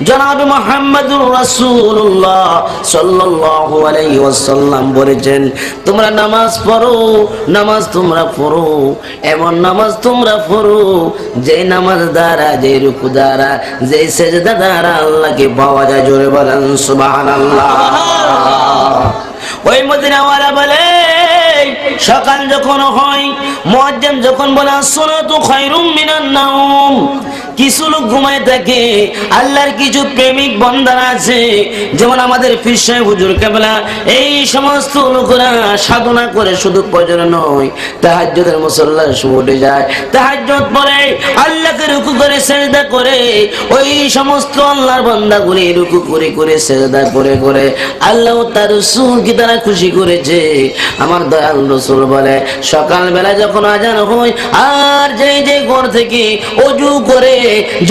জনাবে মুহাম্মদুর রাসূলুল্লাহ সাল্লাল্লাহু আলাইহি ওয়াসাল্লাম বলেছেন, তোমরা নামাজ পড়ো, নামাজ তোমরা পড়ো, এমন নামাজ তোমরা পড়ো যে নামাজ দ্বারা, যে রুকু দ্বারা, যে সেজদা দ্বারা আল্লাহকে পাওয়া যায়। জোরে বলেন সুবহানাল্লাহ। ওই মদিনাওয়ালা বলে, সকাল যখন হয়, মুয়াজ্জিন যখন বলে আসসালাতু খায়রুম মিনান নাওম, কিছু লোক ঘুমায় থাকে। আল্লাহর কিছু প্রেমিক বান্দারা আছে, যেমন আমাদের পীর সাহেব হুজুর কেবলা, এই সমস্ত লোকেরা সাধনা করে, শুধু ফজর নয়, তাহাজ্জুদের মুসল্লায় উঠে যায়, তাহাজ্জুদ পড়ে, আল্লাহকে রুকু করে সিজদা করে। ওই সমস্ত আল্লাহর বান্দাগুলি রুকু করে করে সিজদা করে করে আল্লাহ তার রাসূলকে তারা খুশি করেছে। আমার দয়াল রাসূল বলে, সকালবেলা যখন আজান হয়, আর যে ঘর থেকে ওযু করে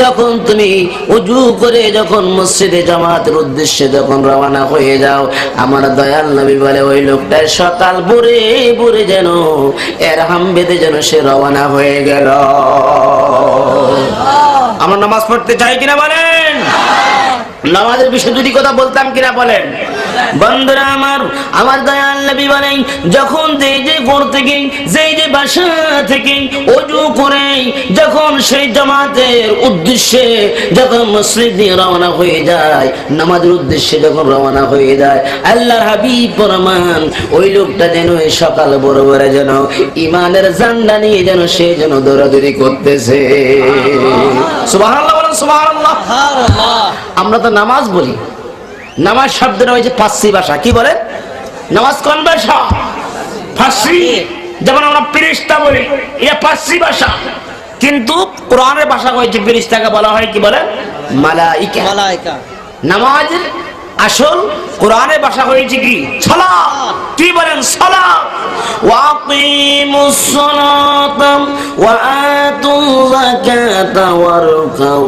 যখন তুমি ওযু করে যখন মসজিদে জামাতের উদ্দেশ্যে যখন রওনা হয়ে যাও, আমার দয়াল নবী বলে, ওই লোকটা সকাল ভোরে ভোরে যেন এরহাম বেঁধে যেন সে রওনা হয়ে গেল। আমরা নামাজ পড়তে চাই কিনা বলেন? নামাজের বিষয়ে যদি কথা বলতাম কিনা বলেন? বন্ধুরা আমার দয়াল নবী বলেন, যখন যে ঘর থেকে যে বাসা থেকে ওযু করে যখন সেই জামাতের উদ্দেশ্যে যখন মসজিদ দিয়ে রওনা হয়ে যায়, নামাজের উদ্দেশ্যে যখন রওনা হয়ে যায়, আল্লাহর হাবিব ফরমান, ওই লোকটা যেন এই সকাল ভোরে ভোরে যেন ঈমানের ঝান্ডা নিয়ে যেন সে যেন দৌড়াদৌড়ি করতেছে। সুবহানাল্লাহ বলেন, সুবহানাল্লাহ। আমরা তো নামাজ বলি, নামাজ শব্দটা হয়েছে ফার্সি ভাষা। কি বলেন? নামাজ কোন ভাষা? ফার্সি। যেমন আমরা ফেরেশতা বলি, এটা ফার্সি ভাষা, কিন্তু কোরআনের ভাষা হয়েছে ফেরেশতাকে বলা হয় কি বলেন? মালাইকা। মালাইকা। নামাজের আসল কোরআনের ভাষা হয়েছে কি? সালাত। কি বলেন? সালাত। ওয়াকিমুস সালাতা ওয়া আতুয যাকাতা ওয়ারকাউ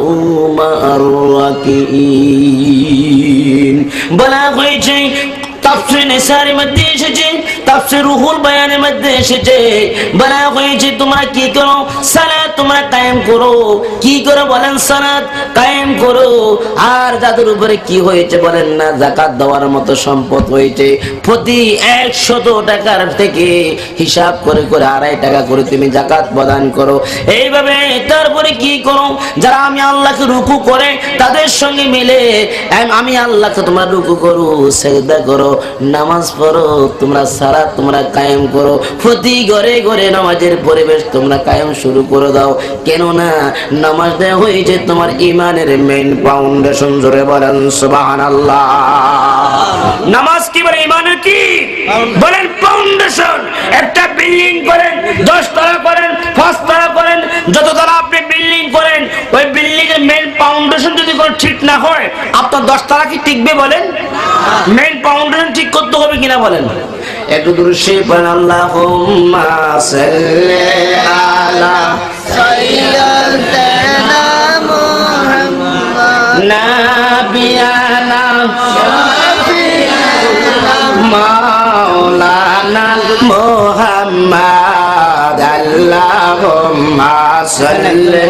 মা'আর রাকিঈন। বলা হয়েছে তাফসীর নিসার মধ্যে এসেছে, তাফসীর রুহুল বায়ানের মধ্যে এসেছে, বলা হয়েছে তোমরা কি করো? সালাত তোমরা কায়েম করো। কি করে বলেন? সালাত কায়েম করো। আর যাদের উপরে কি হয়েছে বলেন না, যাকাত দেওয়ার মতো সম্পদ হয়েছে, প্রতি 100 টাকার থেকে হিসাব করে করে 2.5 টাকা করে তুমি যাকাত প্রদান করো। এইভাবে তারপরে কি করো? যারা আমি আল্লাহকে রুকু করে তাদের সঙ্গে মিলে আমি আল্লাহকে তোমরা রুকু করো, সিজদা করো, নামাজ পড়ো, তোমরা সালাত তোমরা কায়েম করো। প্রতি ঘরে ঘরে নামাজের পরিবেশ তোমরা কায়েম শুরু করে দাও। কেননা নামাজ দেওয়া হয়েছে তোমার ঈমানের মেইন ফাউন্ডেশন। জোরে বলেন সুবহানাল্লাহ। নামাজ কি বলে? ঈমানের কি বলেন? ফাউন্ডেশন। একটা বিল্ডিং করেন, 10 তলা করেন, 5 তলা করেন, যত তলা আপনি বিল্ডিং করেন, ওই বিল্ডিং এর মেইন ফাউন্ডেশন যদি ঠিক না হয়, আপনার 10 তলা কি টিকবে বলেন? মেইন ফাউন্ডেশন ঠিক করতে হবে কিনা বলেন? একটু দূরে সে বলেন, আল্লাহুম্মা সাল্লি আলা সাইয়্যিদিনা মুহাম্মাদ নাবিয়ানা মাওলানা মুহাম্মাদ। আল্লাহুম্মা সাল্লি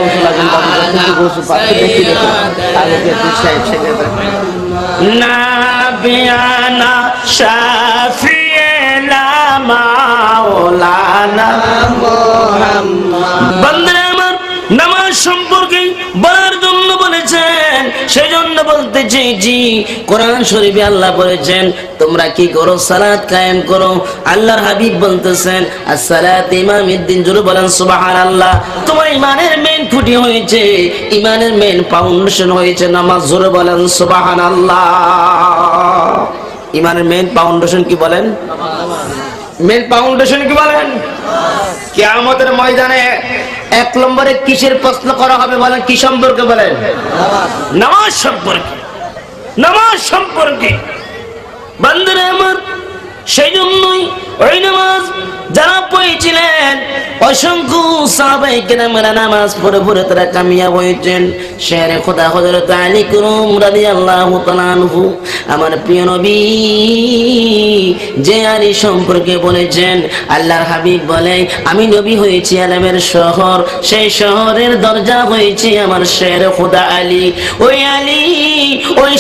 নাবিয়ানা শাফিয়ানা মাওলানা মুহাম্মাদ। বান্দারা আমার নামাজ সম্পর্কে বলার জন্য বলেছেন, সেই জন্য বলতেছি, জি কোরআন শরীফে আল্লাহ বলেছেন তোমরা কি করো? সালাত কায়েম করো। আল্লাহর হাবিব বলতেছেন as-সালাত ইমামুদ্দিন। জোরে বলেন সুবহানাল্লাহ। তোমার ঈমানের মেইন খুঁটি হয়েছে, ঈমানের মেইন ফাউন্ডেশন হয়েছে নামাজ। জোরে বলেন সুবহানাল্লাহ। ঈমানের মেইন ফাউন্ডেশন কি বলেন? মেইন ফাউন্ডেশন কি বলেন? কিয়ামতের ময়দানে 1 নম্বরে কিসের প্রশ্ন করা হবে বলেন? কি সম্পর্কে বলেন? নামাজ সম্পর্কে। নামাজ সম্পর্কে। বান্দারা আমার, সেই জন্যই ওই নামাজ যারা পড়েছিলেন, অসংখ্য সাহাবায়ে কেরামেরা নামাজ পড়ে পড়ে তারা কামিয়াব হয়েছেন। শেরে খোদা হযরত আলী কুরুম রাদিয়াল্লাহু তাআলা আনহু, আমার প্রিয় নবী যে আলী সম্পর্কে বলেছেন, আল্লাহর হাবিব বলে আমি নবী হয়েছি আলমের শহর, সেই শহরের দরজা হয়েছে আমার শেরে খোদা আলী। ওই আলী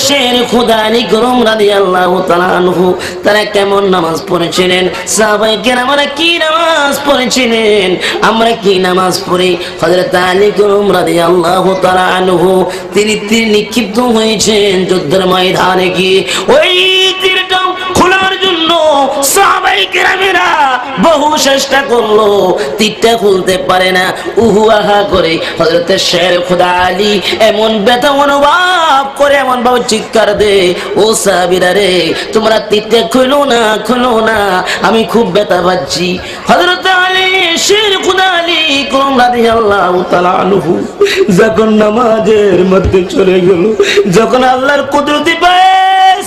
শের খুদা আলী করুম রাদিয়াল্লাহু তাআলা আনহু তারা কেমন নামাজ পড়েছিলেন, সাহাবায়ে কেরামরা কি নামাজ পড়েছিলেন, আমরা কি নামাজ পড়ি। হযরত আলী করুম রাদিয়াল্লাহু তাআলা আনহু তিনি তীর নিক্ষিপ্ত হয়েছেন যুদ্ধের ময়দানে গিয়ে। ওই তীরটা খোলার জন্য সাহাবায়ে কেরামেরা বহু চেষ্টা করলো, তীরটা খুলতে পারে না। উহুআহা করে হযরত শের খুদা আলী এমন ব্যথা অনুভব করে এমন ভাবে চিৎকার দে, ও সাহাবীরা রে তোমরা তীরটা খুলো না, খুলো না, আমি খুব ব্যথা পাচ্ছি। হযরত আলী শের খুদা আলী করুম রাদিয়াল্লাহু তাআলা আনহু যখন নামাজের মধ্যে চলে গেল, যখন আল্লাহর কুদরতি পায়ে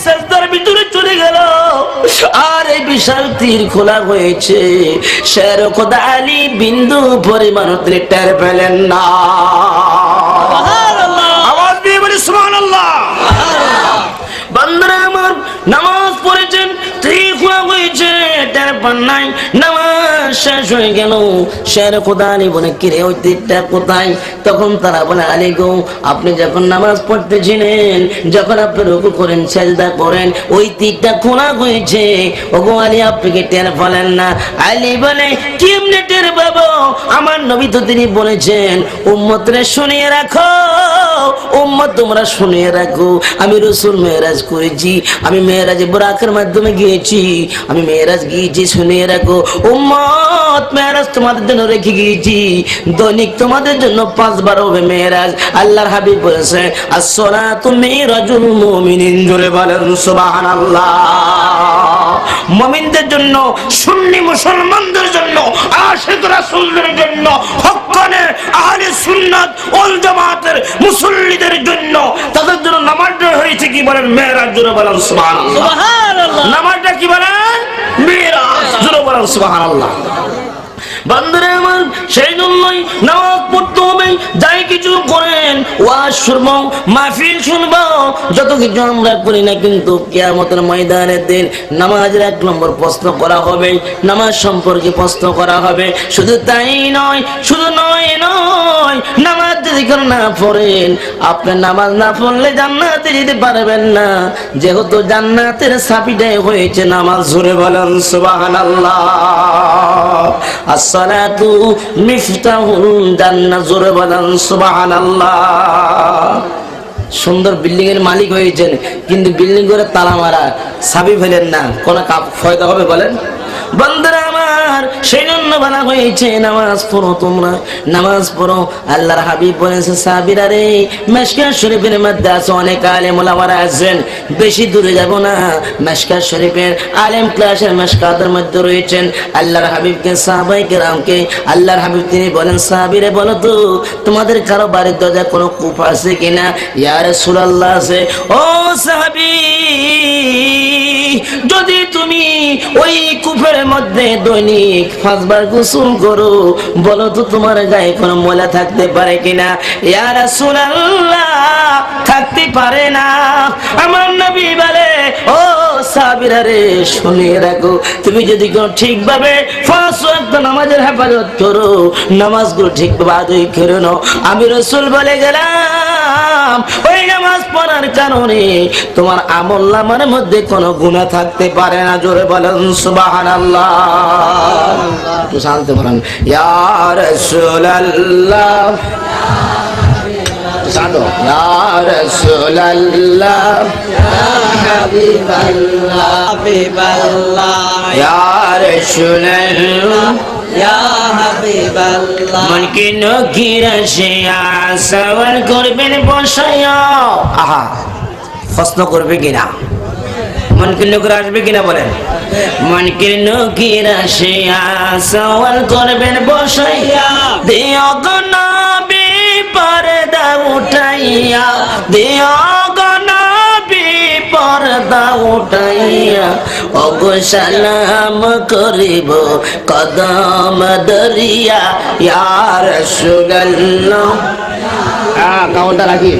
সাজদার ভিতরে চলে গেল, আর এই বিশাল তীর খোলা হয়েছে, শের খুদা আলী বিন্দু পরিমাণ তীরটার পেলেন না। সুবহানাল্লাহ, আওয়াজ দিয়ে বলি সুবহানাল্লাহ। বান্দারা আমার নামাজ পড়েছেন, তীর খোলা হয়েছে, তার পান নাই, নামাজ শেষ হয়ে গেল। শের খুদা আলী বলে কিরে ওই তীরটা কোথায়? তখন তারা বলে আলী গো আপনি যখন নামাজ পড়তেছিলেন, যখন আপনি রুকু করেন সিজদা করেন, ওই তীরটা খোলা হয়েছে। ওগো আলী আপনি কি টের পেলেন না? আলী বলে কেমনে টের পাবো, আমার নবী তো তিনি বলেছেন উম্মতরে শুনিয়ে রাখো, উম্মত তোমরা শুনিয়ে রাখো, আমি রাসূল মেরাজ করেছি, আমি মেরাজে বুরাকের মাধ্যমে গিয়েছি, আমি মেরাজ গিয়েছি, শুনিয়ে রাখো উম্মত, মেরাজ তোমাদের জন্য রেখে গিয়েছি, দৈনিক তোমাদের জন্য 5 বার হবে মেরাজ। আল্লাহর হাবিব বলেছে as-salatu মিরাজুল মুমিনিন, জোরে বলেন সুবহানাল্লাহ। মুমিনদের জন্য, সুন্নি মুসলমানদের জন্য, আশিক রাসূলদের জন্য, হক্কানে আহলে সুন্নাত ওয়াল জামাতের মুসল্লিদের জন্য, তাদের জন্য নামাজটা হয়েছে কি বলেন মেরাজ, জোরে বলেন সুবহানাল্লাহ। নামাজটা কি বলেন মেরাজ, জোরে বলেন সুবহানাল্লাহ। বান্দারে আমার সেই জন্যই নামাজ পড়তে হবে, যাই কিছু করেন ওয়াজ শুনবো, মাহফিল শুনবো, যত কিছু আমরা করি না, কিন্তু কিয়ামতের ময়দানের দিন নামাজের 1 নম্বর প্রশ্ন করা হবে, নামাজ সম্পর্কে প্রশ্ন করা হবে। শুধু তাই নয়, শুধু নয়, নামাজ যদি না পড়েন, আপনি নামাজ না পড়লে জান্নাতে যেতে পারবেন না, যেহেতু জান্নাতের চাবিটাই হয়েছে নামাজ, জোরে বলেন সুবহানাল্লাহ। আসসালাতু মিফতাহুল জান্নাহ, জোরে বলেন সুবহানাল্লাহ। সুন্দর বিল্ডিং এর মালিক হয়েছেন, কিন্তু বিল্ডিং করে তালা মারা, চাবি ফেলেন না, কোন ফায়দা হবে বলেন? বান্দারা আমার সেই জন্য বলা হয়েছে নামাজ পড়ো, তোমরা নামাজ পড়ো। আল্লাহর হাবিব বলেছে সাহাবীরা রে, মিশকাত শরীফের মধ্যে আছে অনেক আলেম ওলামারা আছেন, বেশি দূরে যাব না, মিশকাত শরীফের আলেম ক্লাসের মিশকাতের মধ্যে রয়েছেন। আল্লাহর হাবিবকে সাহাবায়ে কেরামকে আল্লাহর হাবিব তিনি বলেন সাহাবীরা বলো তো তোমাদের কারো বাড়ির দরজা কোনো কূপ আছে কিনা? ইয়া রাসূলুল্লাহ আছে। ও সাহাবী, যদি তুমি ওই কূপের মধ্যে দৈনিক 5 বার গোসল করো, বলো তো তোমার গায়ে কোনো ময়লা থাকতে পারে কিনা? ইয়া রাসূলুল্লাহ থাকতে পারে না। আমার নবী বলে ও সাহাবীরা রে শুনিয়ে রাখো, তুমি যদি ঠিকভাবে 5 ওয়াক্ত নামাজের হেফাজত করো, নামাজগুলো ঠিকভাবে আদায় করে নাও, আমি রাসূল বলে গেলাম ওই নামাজ পড়ার কারণে তোমার আমলনামার মধ্যে কোনো গুনাহ থাকতে পারে না, জোরে বলেন সুবহানাল্লাহ। একটু শান্তি বলেন ইয়া রাসূলুল্লাহ, শান্ত ইয়া রাসূলুল্লাহ, ইয়া হাবিবাল্লাহ, হাবিবাল্লাহ, ইয়া রাসূলুল্লাহ, ইয়া হাবিবাল্লাহ। মনকে নকিরা সে সওয়াল করবেন বসায়া, আহা প্রশ্ন করবে কিনা? মনকে নকিরা আসবে কিনা বলেন? মনকে নকিরা সে সওয়াল করবেন বসায়া, দিও গো নবী পর্দা উঠাইয়া, দিও গো নবী পর্দা উঠাইয়া, ওগো সালাম করিব কদম দরিয়া, ইয়া রাসূলুল্লাহ। কাউন্টা রাখি।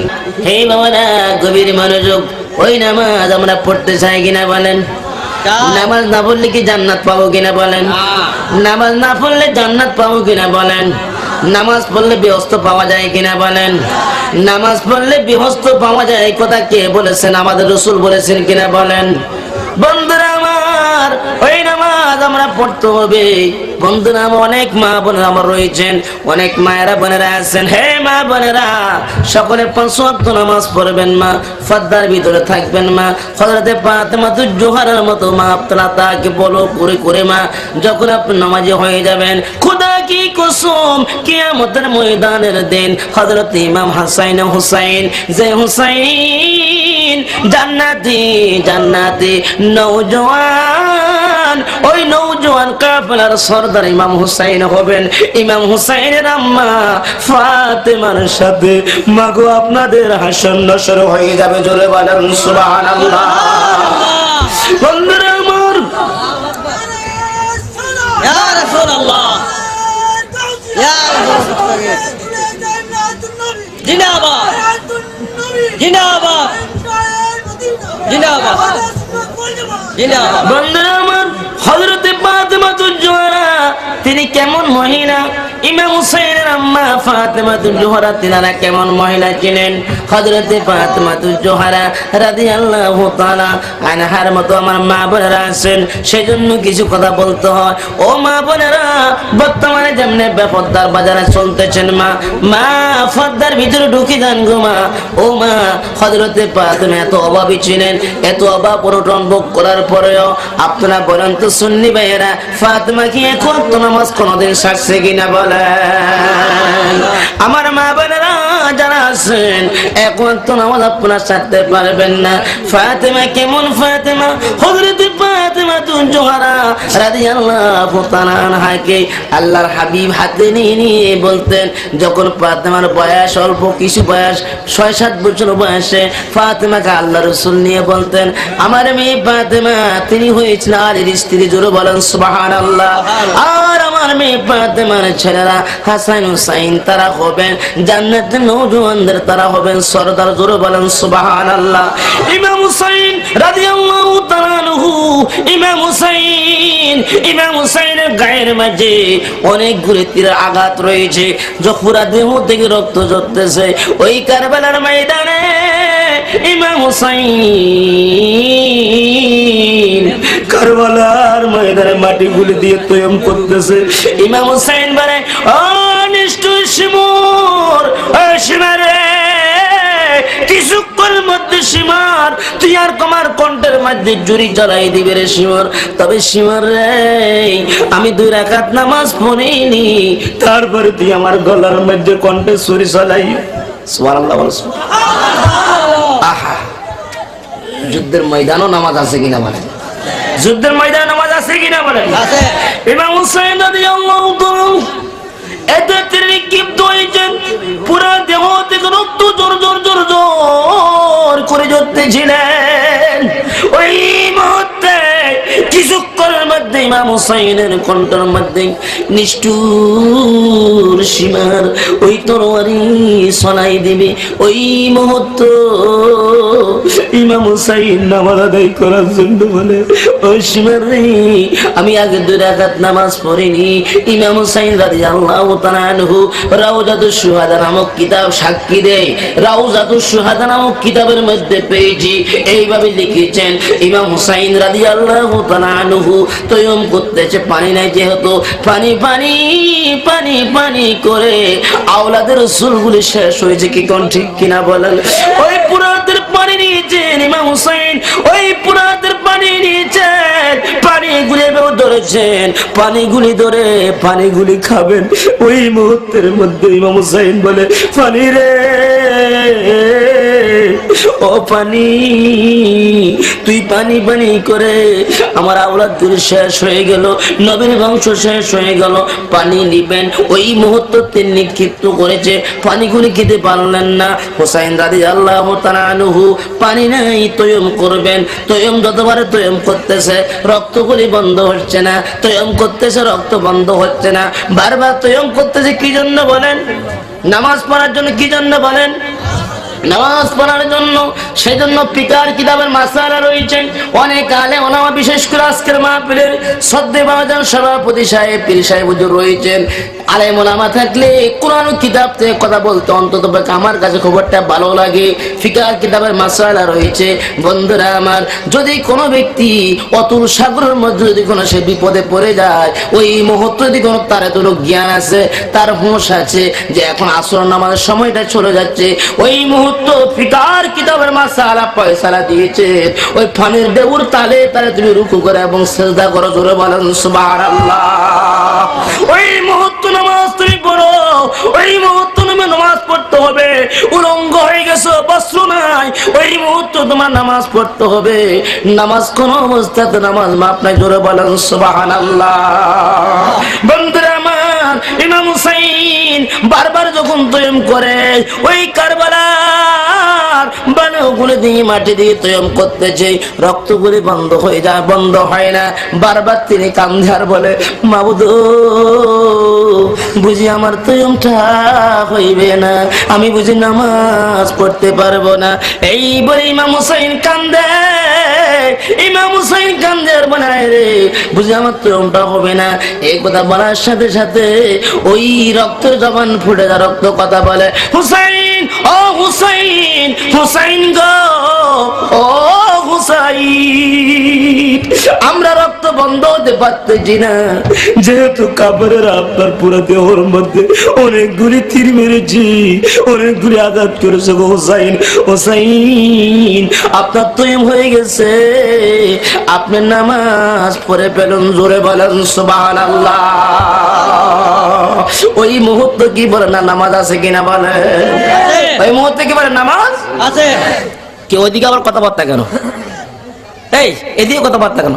হে বাবারা গভীর মনোযোগ, ওই নামাজ আমরা পড়তে চাই কিনা বলেন? নামাজ না পড়লে কি জান্নাত পাবো কিনা বলেন? নামাজ না পড়লে জান্নাত পাবো কিনা বলেন? নামাজ পড়লে বিহস্ত পাওয়া যায় কিনা বলেন? নামাজ পড়লে বিহস্ত পাওয়া যায়, এই কথা কে বলেছেন? আমাদের রাসূল বলেছেন কিনা বলেন? বন্ধুরা আমার, ওই নামাজ আমরা পড়তে হবে। বন্ধুরা, অনেক মা বোনেরা আমার রয়েছেন, অনেক মায়েরা বোনেরা আছেন। হে মা বোনেরা, সকলে 5 ওয়াক্ত নামাজ পড়বেন মা, পর্দার ভিতরে থাকবেন মা। হযরতে ফাতেমাতুজ জোহরার মতো মা আপনারা তাকে বলো করে করে মা, যখন আপনি নামাজি হয়ে যাবেন, খোদা কি কসম, কিয়ামতের ময়দানের দিন হযরত ইমাম হাসান হুসাইন, যে হুসাইন জান্নাতি জান্নাতি নওজোয়ান, ওই নওজোয়ান কাফেলার সরদার ইমাম হুসাইন হবেন। ইমাম হুসাইনের আম্মা ফাতেমার সাথে মাগো আপনাদের হাসর নসর হয়ে যাবে। জোরে বলেন সুবহানাল্লাহ। বন্ধুরা আমার, ইয়া রাসূলুল্লাহ, ইয়া রাসূলুল্লাহ, জিন্দাবাদ জিন্দাবাদ জিন্দাবাদ জিন্দাবাদ। বন্ধুরা আমার, হযরতে ফাতেমাতুজ জোহরা তিনি কেমন মহিলা? ইমাম হুসাইনের আম্মা ফাতেমাতুজ জোহরা তিনারা কেমন মহিলা ছিলেন? হযরতে ফাতেমাতুজ জোহরা রাদিয়াল্লাহু তাআলা আনহার মতো আমার মা বোনেরা আছেন, সেজন্য কিছু কথা বলতে হয়। ও মা বোনেরা, বর্তমানে যেমন বেপরদার বাজারে চলতেছেন মা, মা পর্দার ভিতরে ঢুকে যান গো মা। ও মা, হযরতে ফাতেমা এত অভাবী ছিলেন, এত অভাব অনটন ভোগ করার পরেও আপনারা বলেন তো সুন্নি ভাইয়েরা, ফাতেমা কি এখন তো নামাজ কোনোদিন ছাড়ছে কিনা বলেন? আমার মা বোনেরা যারা আছেন, এখন তো নামাজ আপনারা ছাড়তে পারবেন না। ফাতেমা কেমন ফাতেমা? হযরতে ফাতেমাতুজ জোহরা রাদিয়াল্লাহু তাআলা আনহাকে আল্লাহর হাবিব হাতে নিয়ে বলতেন, যখন ফাতেমার বয়স অল্প কিছু বয়স, 6-7 বছর বয়সে ফাতেমাকে আল্লাহ রাসূল নিয়ে বলতেন, আমার মেয়ে ফাতেমা তিনি হয়েছেন আলীর স্ত্রী। জোরে বলেন সুবহানাল্লাহ। আর আমার মেয়ে ফাতেমার ছেলেরা হাসান হুসাইন তারা হবেন জান্নাতের নওজোয়ানদের, তারা হবেন সরদার। জোরে বলেন সুবহানাল্লাহ। ইমাম হুসাইন রাদিয়াল্লাহু তাআলা আনহু, ইমাম হুসাইনের গায়ের মাঝে অনেকগুলো তীরের আঘাত রয়েছে, পুরা দেহ থেকে রক্ত ঝরতেছে। ওই কারবালার ময়দানে ইমাম হুসাইন কারবালার ময়দানে মাটিগুলি দিয়ে তৈয়ম করতেছে। ইমাম হুসাইন বলে, ও নিষ্ঠুর শিমুর, ও শিমারে, কিছুক্ষণের মধ্যে সীমার তুই আর তোমার কণ্ঠের মধ্যে জুরি জ্বালাই দিবে রে সীমার। তবে সীমার রে, আমি 2 রাকাত নামাজ পড়িনি, তারপরে তুই আমার গলার মধ্যে কণ্ঠে ছুরি চালাই। সুবহানাল্লাহ বল। আহা, যুদ্ধের ময়দানও নামাজ আছে কিনা বলেন? যুদ্ধের ময়দানে নামাজ আছে কিনা বলেন? আছে। ইমাম হুসাইন রাদিয়াল্লাহু তাআলা এত তৃপ্ত হয়েছেন, পুরা দেহ থেকে রক্ত জোর জোর জোর জোর করে ঝরতেছিলেন। ওই মুহূর্তে কিছুক্ষণের মধ্যে ইমাম হুসাইনের কণ্ঠের মধ্যে নিষ্ঠুর সীমার ওই তরবারি সলাই দেবে। ওই মুহূর্ত ইমাম হুসাইন নামাজ আদায় করার জন্য বলে, ওই সীমার রে, আমি আগে 2 রাকাত নামাজ পড়িনি। ইমাম হুসাইন রাদিয়াল্লাহু তাআলা আনহু রাউজাতুশ শুহাদা নামক কিতাব সাক্ষী দেয়। রাউজাতুশ শুহাদা নামক কিতাবের মধ্যে পেয়েছি, এইভাবে লিখেছেন, ইমাম হুসাইন রাদিয়াল্লাহু তাআলা আনহু তয়ম করতেছে, পানি নাই যেহেতু, পানি পানি পানি পানি করে আওলাদের রাসূলগুলি শেষ হয়েছে। কি কোন ঠিক কিনা বলেন? ওই পুরাতের পানি নিয়েছেন ইমাম হুসাইন, ওই পুরাতের পানি নিয়েছেন, পানিগুলি ধরেছেন, পানিগুলি ধরে পানিগুলি খাবেন। ওই মুহূর্তের মধ্যে ইমাম হুসাইন বলে, পানি রে, ও পানি, তুই পানি পানি করে আমার আওলাদদের শেষ হয়ে গেল, নবীর বংশ শেষ হয়ে গেল। পানি নিবেন। ওই মুহূর্তে তিনি নিক্ষিপ্ত করেছে, পানিগুলি খেতে পারলেন না। হুসাইন রাদিয়াল্লাহু তাআলা আনহু পানি নাই, তয়ম করবেন। তয়ম যতবারে তয়ম করতেছে, রক্তগুলি বন্ধ হচ্ছে না, তয়ম করতেছে, রক্ত বন্ধ হচ্ছে না, বারবার তয়ম করতেছে। কি জন্য বলেন? নামাজ পড়ার জন্য। কি জন্য বলেন? নামাজ পড়ার জন্য। সেজন্য ফিকার কিতাবের মাসালা রয়েছে। অনেক আলেম ওলামা, বিশেষ করে আজকের মাহফিলের শ্রদ্ধেয় বাজান সভাপতি সাহেব, পীর সাহেব হুজুর রয়েছেন। আলেম ওলামা থাকলে কোরআন কিতাব থেকে কথা বলতে অন্তত আমার কাছে খবরটা ভালো লাগে। ফিকার কিতাবের মাসালা রয়েছে। বন্ধুরা আমার, যদি কোনো ব্যক্তি অতুল সাগরের মধ্যে যদি কোনো সে বিপদে পড়ে যায়, ওই মুহূর্তে যদি কোনো তার এতটুকু জ্ঞান আছে, তার হুঁশ আছে যে এখন আসর নামাজের সময়টা চলে যাচ্ছে, ওই মুহূর্ত ফিকার কিতাবের মাসালা ফয়সালা দিয়েছে, ওই ফানির দেউর তালে তালে তুমি রুকু করে এবং সিজদা করো, জোরে বলেন সুবহানাল্লাহ। ওই মুহূর্ত নামাজ তুমি পড়ো, ওই মুহূর্ত তুমি নামাজ পড়তে হবে। উলঙ্গ হয়ে গেছো, বস্ত্র নাই, ওই মুহূর্ত তোমার নামাজ পড়তে হবে। নামাজ কোন অবস্থাতে নামাজ মাপ নাই, জোরে বলেন সুবহানাল্লাহ। বন্ধুরা আমার, ইমাম হুসাইন বারবার যখন তয়ম করে, ওই কারবালার বালুগুলো দিয়ে মাটি দিয়ে তয়ম করতেছে, রক্তগুলি বন্ধ হয়ে যায়, বন্ধ হয় না। বারবার তিনি কান্দে আর বলে, মাবুদ বুঝি আমার তয়মটা হইবে না, আমি বুঝি নামাজ পড়তে পারবো না। এই বলে ইমাম হুসাইন কান্দে, ইমাম হুসাইন কান্দে আর বলে, রে বুঝি আমার তয়মটা হবে না। এই কথা বলার সাথে সাথে ওই রক্তের জবান ফুটে যা, রক্ত কথা বলে, হুসাইন, ও হুসাইন, হুসাইন গো, ও হুসাইন, আমরা রক্ত বন্ধ হতে পারতেছি না, যেহেতু কাপড়ের আপনার পুরো দেহর মধ্যে অনেকগুলি তীর মেরেছি, অনেকগুলি আঘাত করেছে গো হুসাইন। হুসাইন, আপনার তয়ম হয়ে গেছে, আপনি নামাজ পড়ে পেলেন, জোরে বলেন সুবহানাল্লাহ। ওই মুহূর্তে কি বলে না, নামাজ আছে কিনা বলে? ওই মুহূর্তে কি বলে নামাজ আছে। কেউ ওইদিকে আবার কথাবার্তা কেন? এই এদিকে কথাবার্তা কেন?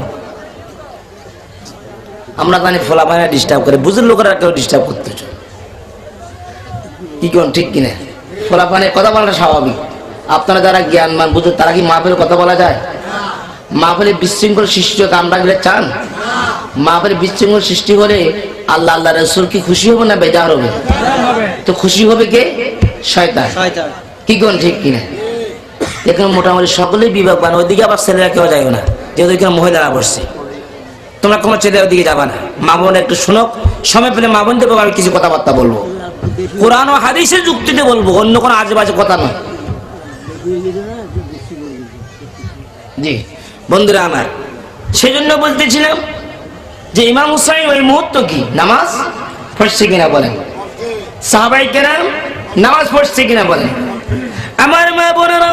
আমরা জানি ফোলা পায়না ডিস্টার্ব করে, বুঝুর লোকেরা কেউ ডিস্টার্ব করতে চায় কি কোন ঠিক কিনা? ফোলা পানের কথা বলাটা স্বাভাবিক। আপনারা যারা জ্ঞানমান বুঝুন, তারা কি মাহফিলে কথা বলা যায়? মাহফিলে বিশৃঙ্খল সৃষ্টি হোক আমরা গেলে চান? মাহফিলে বিশৃঙ্খল সৃষ্টি হলে আল্লাহ আল্লাহ রাসূল কি খুশি হবে না বেজার হবে? তো খুশি হবে কে? শয়তান। কি কোন ঠিক কিনা? এখানে মোটামুটি সকলেই বিবেকবান। ওইদিকে আবার ছেলেরা কেউ যায় না, যেহেতু এখানে মহিলারা বসছে। তোমরা কোনো ছেলের ওদিকে যাবা না। মা বোন একটু শোনো, সময় পেলে মা বোনদের আমি কিছু কথাবার্তা বলবো, কোরআন ও হাদিসের যুক্তিতে বলবো, অন্য কোনো আজে বাজে কথা নয়। জি বন্ধুরা আমার, সেই জন্য বলতেছিলাম যে ইমাম হুসাইন ওই মুহূর্ত কি নামাজ পড়ছে কিনা বলেন, সাহাবায়ে কেরাম নামাজ পড়ছে কিনা বলেন। আমার মা বোনেরা,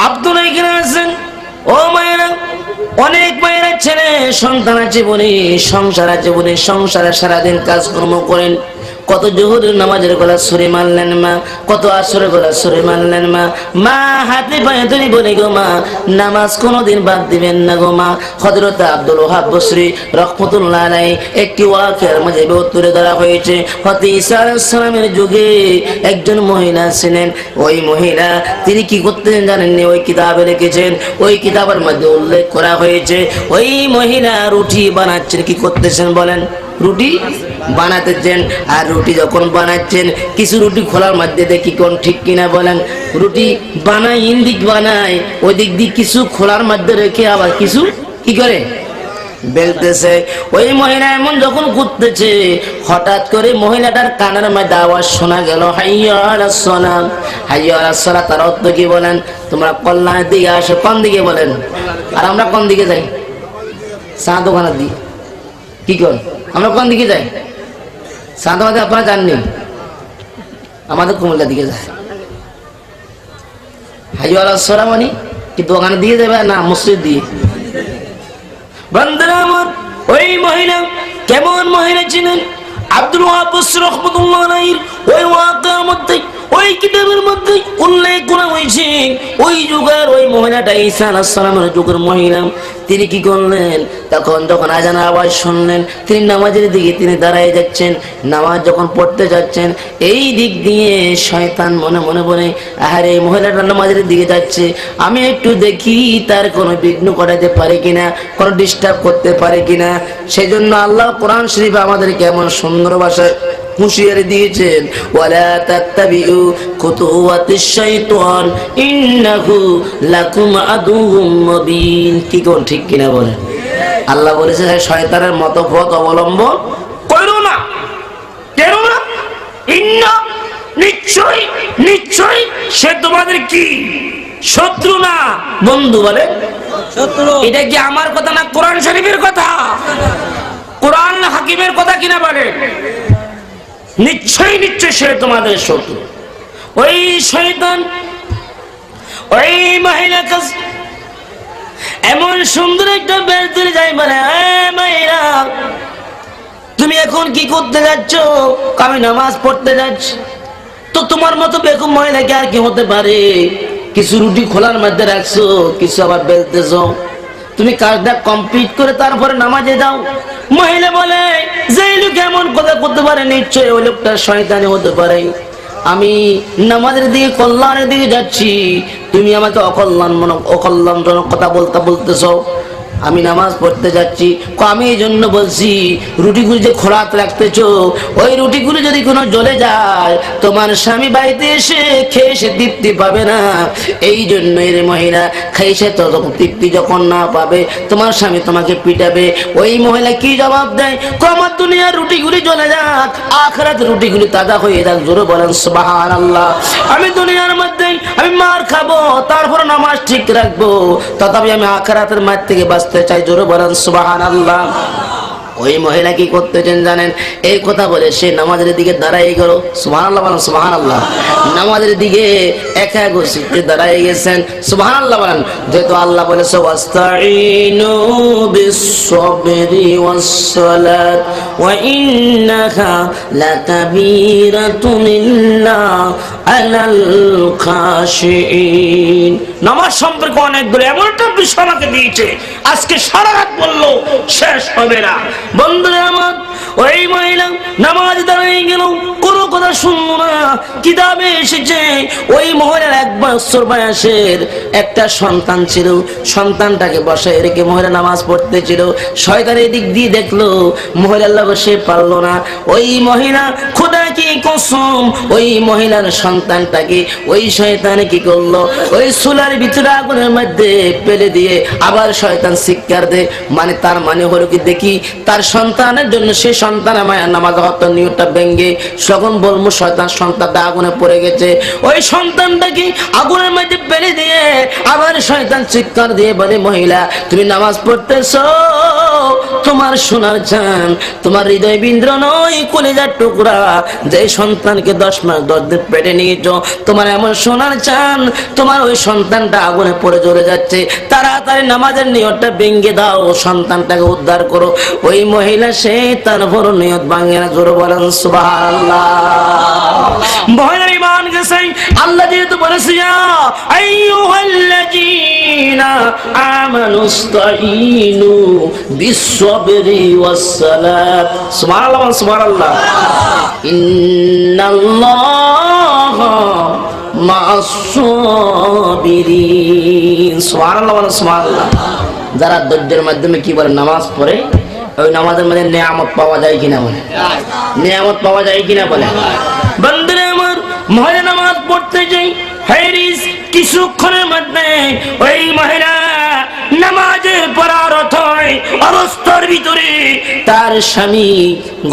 আব্দুল এখানে আছেন, ও মায়েরা, অনেক মায়েরা ছেলে সন্তান আছে বলে, সংসার আছে বলে, সংসারে সারাদিন কাজকর্ম করেন। কত জোহরের নামাজের গলা সুরে মানলেন মা, কত আসরের গলা সুরে মানলেন মা। মা হাতে পায়ে ধরে বলে, গো মা নামাজ কোনোদিন বাদ দিবেন না গো মা। হযরত আব্দুল ওয়াহাব বসরি রাহমাতুল্লাহ আলাইহি একটি ওয়াকিয়ার মাঝে তুলে ধরা হয়েছে। হযরত ঈসা আলাইহিস সালামের যুগে একজন মহিলা ছিলেন। ওই মহিলা তিনি কি করতেন জানেননি? ওই কিতাবে লিখেছেন, ওই কিতাবের মধ্যে উল্লেখ করা হয়েছে, ওই মহিলা রুটি বানাচ্ছেন। কি করতেছেন বলেন? রুটি বানাতেছেন। আর রুটি যখন বানাচ্ছেন, কিছু রুটি খোলার মধ্যে দেখি কোন ঠিক কিনা বলেন। রুটি বানায় ইন্দিক বানায়, ওই দিক দিয়ে কিছু খোলার মধ্যে রেখে আবার কিছু কি করে বেলতেছে। ওই মহিলা এমন যখন ঘুরতেছে, হঠাৎ করে মহিলাটার কানের মধ্যে আওয়াজ শোনা গেল, হাইয়া আলাস সালাম, হাইয়া আলাস সালাত। তার অর্থ কি বলেন? তোমরা কল্যাণের দিকে আসো। কোন দিকে বলেন? আর আমরা কোন দিকে যাই? চা দোকানের দিকে। কি কর? আমরা কোন দিকে যাই? চা দোকানে আপনারা জাননি, আমাদের কুমিল্লার দিকে যায়। হাইয়া আলাস সালাম মানে কি দোকানের দিকে যাবে না মসজিদ দিয়ে? বন্ধুরা আমার, ওই মহিলা কেমন মহিলা ছিলেন? আব্দুল ওয়াহাব বসরি রাহমাতুল্লাহ আলাইহি ওই ওয়াকিয়ার মধ্যে, ওই কিতাবের মধ্যে উল্লেখ করা হয়েছে, ওই যুগের ওই মহিলাটা ঈসা আলাইহিস সালামের যুগের মহিলা। তিনি কি করলেন? তখন যখন আজানের আওয়াজ শুনলেন, তিনি নামাজের দিকে তিনি দাঁড়ায় যাচ্ছেন। নামাজ যখন পড়তে যাচ্ছেন, এই দিক দিয়ে শয়তান মনে মনে বলে, আরে এই মহিলাটা নামাজের দিকে যাচ্ছে, আমি একটু দেখি তার কোনো বিঘ্ন করাতে পারে কিনা, কোনো ডিস্টার্ব করতে পারে কিনা। সেই জন্য আল্লাহ কোরআন শরীফে আমাদেরকে এমন সুন্দর ভাষায় হুঁশিয়ারি দিয়েছেন, ওয়ালা তাত্তাবিউ খুতুওয়াতিশ শাইতান ইন্নাহু লাকুম আদুউম মুবিন। কি কোন ঠিক কিনা বলেন? আল্লাহ বলেছে শয়তানের মতো পথ অবলম্বন করো না, কেন না? ইন্না নিশ্চয় নিশ্চয় সে তোমাদের কি শত্রু না বন্ধু। বলে শত্রু। এটা কি আমার কথা না কোরআন শরীফের কথা? কোরআন হাকিমের কথা কিনা বলে? নিশ্চয় নিশ্চয় সে তোমাদের শত্রু। ওই শয়তান ওই মহিলা এমন সুন্দর একটা বেশ ধরে যাই বলে, মায়েরা তুমি এখন কি করতে যাচ্ছ? আমি নামাজ পড়তে যাচ্ছি। তো তোমার মতো বেকুব মহিলাকে আর কি হতে পারে? কিছু রুটি খোলার মধ্যে রাখছো, কিছু আবার বেলতেছো। তুমি কাজটা কমপ্লিট করে তারপরে নামাজে যাও। মহিলা বলে, যে লোক এমন কথা করতে পারে নিশ্চয়ই ওই লোকটা শয়তানি হতে পারে। আমি নামাজের দিকে কল্যাণের দিকে যাচ্ছি, তুমি আমাকে অকল্যাণজনক কথা বলতেছো। আমি নামাজ পড়তে যাচ্ছি, আমি এই জন্য বলছি রুটিগুলি যে খোলাতে রাখতেছো, ওই রুটিগুলি যদি কোনো জ্বলে যায় তোমার স্বামী বাড়িতে এসে খেয়ে সে তৃপ্তি পাবে না। এই জন্য এর মহিলা খেয়ে সে তৃপ্তি যখন না পাবে তোমার স্বামী তোমাকে পিটাবে। ওই মহিলা কি জবাব দেয়? আমার দুনিয়ার রুটিগুলি জ্বলে যাক, আখিরাত রুটিগুলি তাজা হয়ে যাক। জোরে বলেন সুবহানাল্লাহ। আমি দুনিয়ার মধ্যে আমি মার খাবো, তারপর নামাজ ঠিক রাখবো, তথাপি আমি আখিরাতের মার থেকে বাঁচতে চাই। জোরে বলেন সুবহানাল্লাহ। ওই মহিলা কি করতেছেন জানেন? এই কথা বলে সে নামাজের দিকে দাঁড়াই গেল। সুবহানাল্লাহ বলেন সুবহানাল্লাহ। নামাজের দিকে একা গোসিতে দাঁড়াই গেছেন। সুবহানাল্লাহ বলেন। যেহেতু আল্লাহ বলেছে ওয়াস্তাইনু বিস-সাবরি ওয়াস-সালাত ওয়া ইন্নাহা লাকাবীরাতুন ইল্লা আলাল খাশিঈন। নামাজ সম্পর্কে অনেকগুলো এমন একটা বিষয় আমাকে দিয়েছে, আজকে সারা রাত বললো শেষ হবে না। বন্ধুরা আমার, ওই মহিলা নামাজ দাঁড়িয়ে গেল, কোনো কথা শুনলো না। কিতাবে এসেছে ওই মহিলার 1 বছর বয়সের একটা সন্তান ছিল। সন্তানটাকে বসায় রেখে মহিলা নামাজ পড়তেছিল। শয়তান এদিক দিয়ে দেখলো, মহিলার লগে সে পারলো না। ওই মহিলা খোদা কি কসম, ওই মহিলার সন্তানটাকে ওই শয়তান কি করলো, ওই চুলার ভিতরে আগুনের মধ্যে ফেলে দিয়ে আবার শয়তান শিক্ষার দে। মানে তার মানে হলো কি, দেখি তার সন্তানের জন্য সে সন্তান আমার নামাজ হওয়ার নিয়তটা ভেঙ্গে যখন বলবো শয়তান সন্তানটা আগুনে পড়ে গেছে, ওই সন্তানটাকে আগুনের মধ্যে ফেলে দিয়ে আবার শয়তান চিৎকার দিয়ে বলে, মহিলা তুমি নামাজ পড়তেছো, তোমার সোনার চান, তোমার হৃদয় বিন্দ্র নয় কলিজার টুকরা, যে সন্তানকে 10 মাস 10 দিন পেটে নিয়েছো, তোমার এমন সোনার চান, তোমার ওই সন্তানটা আগুনে পড়ে জ্বলে যাচ্ছে, তাড়াতাড়ি নামাজের নিয়তটা ভেঙ্গে দাও, সন্তানটাকে উদ্ধার করো। ওই মহিলা সে তার বড় নিয়ত ভাঙে না। জোরে বলেন সুবহানাল্লাহ। মহিলার ঈমান গেছে। আল্লাহ যেহেতু বলেছে আইয়ুহাল্লাযীনা আমানুস্তাঈনু বিস-সাবরি ওয়াস-সালাত। সুবহানাল্লাহ সুবহানাল্লাহ। ইন্নাল্লাহা মা'আস-সাবিরিন। সুবহানাল্লাহ সুবহানাল্লাহ। যারা ধৈর্যের মাধ্যমে কি বলে নামাজ পড়ে, ওই নামাজের মধ্যে নিয়ামত পাওয়া যায় কিনা বলে? নিয়ামত পাওয়া যায় কিনা বলে? বন্ধুরা আমার, মহিলা নামাজ পড়তে যাই, হাইরিস কিছুক্ষণের মধ্যে ওই মহিলা নামাজে পড়ার অবস্থার ভিতরে তার স্বামী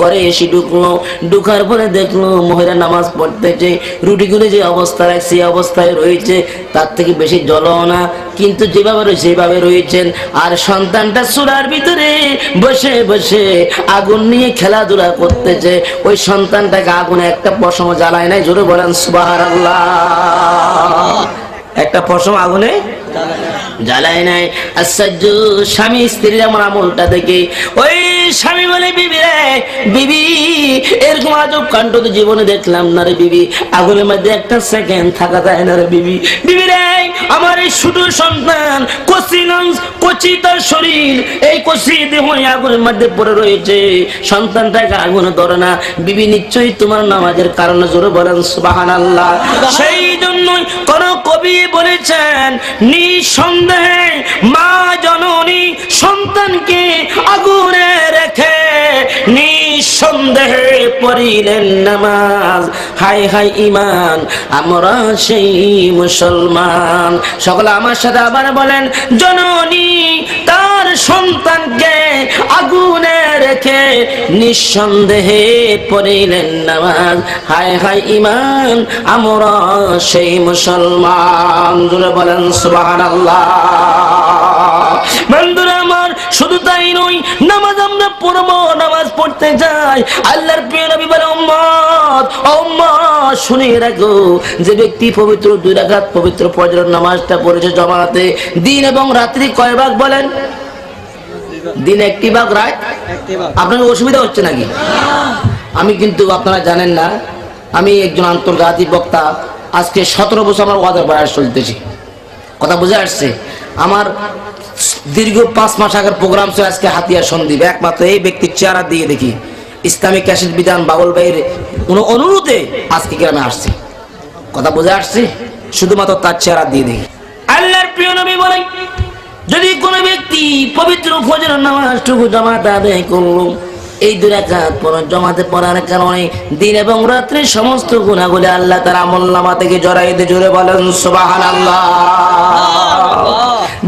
ঘরে এসে ঢুকলো। ঢুকার পরে দেখলো মহিলা নামাজ পড়তেছে, রুটিগুলো যে অবস্থা রাখছে অবস্থায় রয়েছে, তার থেকে বেশি জ্বলও না, কিন্তু যেভাবে রয়েছে সেভাবে রয়েছেন। আর সন্তানটা চুলার ভিতরে বসে বসে আগুন নিয়ে খেলাধুলা করতেছে। ওই সন্তানটাকে আগুনে একটা পশম জ্বালায় নাই। জোরে বলেন সুবহানাল্লাহ। একটা পশম আগুনে জ্বালায় নাই। আশ্চর্য, স্বামী স্ত্রীর আমার আমলটা দেখে ওই স্বামী বলে, বিবি রে বিবি, এরকম আজব কাণ্ড তো জীবনে দেখলাম না রে বিবি, আগুনের মধ্যে একটা সেকেন্ড থাকা যায় না রে বিবি। বিবি রে, আমার এই ছোট সন্তান কচি তার শরীর, এই কচি দেহ আগুনের মধ্যে পড়ে রয়েছে, সন্তানটাকে আগুনে ধরে না। বিবি নিশ্চয়ই তোমার নামাজের কারণে। জোরে বলেন সুবহানাল্লাহ। সেই জন্যই কোন কবি বলেছেন, নিঃসন্দেহে মা জননী সন্তানকে আগুনে রেখে নিঃসন্দেহে নিঃসন্দেহে পড়িলেন নামাজ। হাই হাই ইমান, আমরা সেই মুসলমান। সকলে আমার সাথে আবার বলেন, জননী তার সন্তানকে আগুনে রেখে নিঃসন্দেহে পড়িলেন নামাজ। হাই হাই ইমান, আমরা সেই মুসলমান। জোরে বলেন সুবহানাল্লাহ। বন্ধুরা আমার, শুধু তাই নয়, নামাজ আমরা পড়বো, নামাজ পড়তে যাই। আল্লাহর প্রিয় নবী বলে, উম্মত ও উম্মত শুনে রাখো, যে ব্যক্তি পবিত্র 2 রাকাত পবিত্র ফজরের নামাজটা পড়েছে জামাতে, দিন এবং রাত্রি কয় ভাগ বলেন? দিন 1 ভাগ, রাত 1 ভাগ। আপনাদের অসুবিধা হচ্ছে নাকি? আমি কিন্তু আপনারা জানেন না, আমি একজন আন্তর্জাতিক বক্তা। আজকে 17 বছর আমার ওয়াজের বয়স চলতেছি। কথা বুঝে আসছে? আমার দীর্ঘ 5 মাস আগের প্রোগ্রাম ছিল আজকে হাতিয়ার সন্দীপ। একমাত্র এই ব্যক্তির চেহারা দিয়ে দেখি, ইসলামিক ক্যাসেট বিধান বাবুল ভাইয়ের অনুরোধে আজকে গ্রামে আসছি। কথা বুঝে আসছে? শুধুমাত্র তার চেহারা দিয়ে দেখি। আল্লাহর প্রিয় নবী বলেন, যদি কোনো ব্যক্তি পবিত্র ফজরের নামাজটুকু জামাতে আদায় করলো, এই 2 রাকাত জামাতে পড়ার কারণে দিন এবং রাত্রির সমস্ত গুনাহগুলি আল্লাহ তার আমলনামা থেকে জড়াই দিয়ে, জোরে বলেন সুবহানাল্লাহ।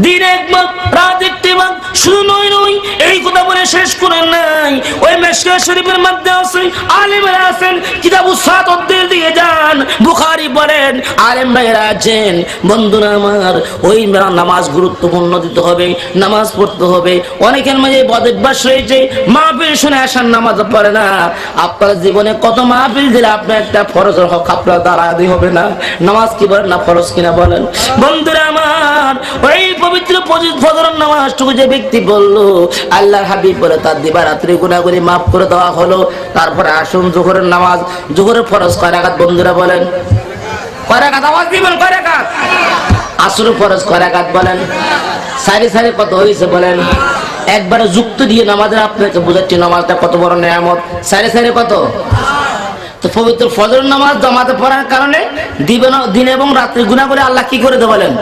দিন 1 ভাগ, রাত 1 ভাগ। শুধু নয়, এই কথা বলে শেষ করেন নাই। ওই মিশকাত শরীফের মধ্যে আছে, আলেমরা আছেন, কিতাবুস সালাত অধ্যায় দিয়ে যান, বুখারী পড়েন, আলেম ভাইরা আছেন। বন্ধুরা আমার, ওই নামাজ গুরুত্বপূর্ণ দিতে হবে, নামাজ পড়তে হবে। অনেকের মাঝে বদভ্যাস রয়েছে, মাহফিল শুনে আসার নামাজ পড়ে না। আপনার জীবনে কত মাহফিল দিলে আপনার একটা ফরজের হক আপনার দ্বারা আদায় হবে না। নামাজ কি বলেন না ফরজ কিনা বলেন? বন্ধুরা আমার, ওই পবিত্র ফজরের নামাজটুকু যে ব্যক্তি বললো, আল্লাহর হাবিব বলে তার দিবারাত্রি গুনাহগুলি মাফ করে দেওয়া হলো। তারপরে আসুন যোহরের নামাজ। যোহরের ফরজ কয় রাকাত বন্ধুরা বলেন? কয় রাকাত? আওয়াজ দিবেন, কয় রাকাত? আসরের ফরজ কয় রাকাত বলেন? সারি সারি কত হয়েছে বলেন? একবারে যুক্ত দিয়ে নামাজের আপনাকে বোঝাচ্ছি নামাজটা কত বড় নেয়ামত। সারি সারি কত? তো পবিত্র ফজর নামাজ জামাতে পড়ার কারণে দিন এবং রাত্রি গুনাহগুলি আল্লাহ কি করে দেয় বলেন?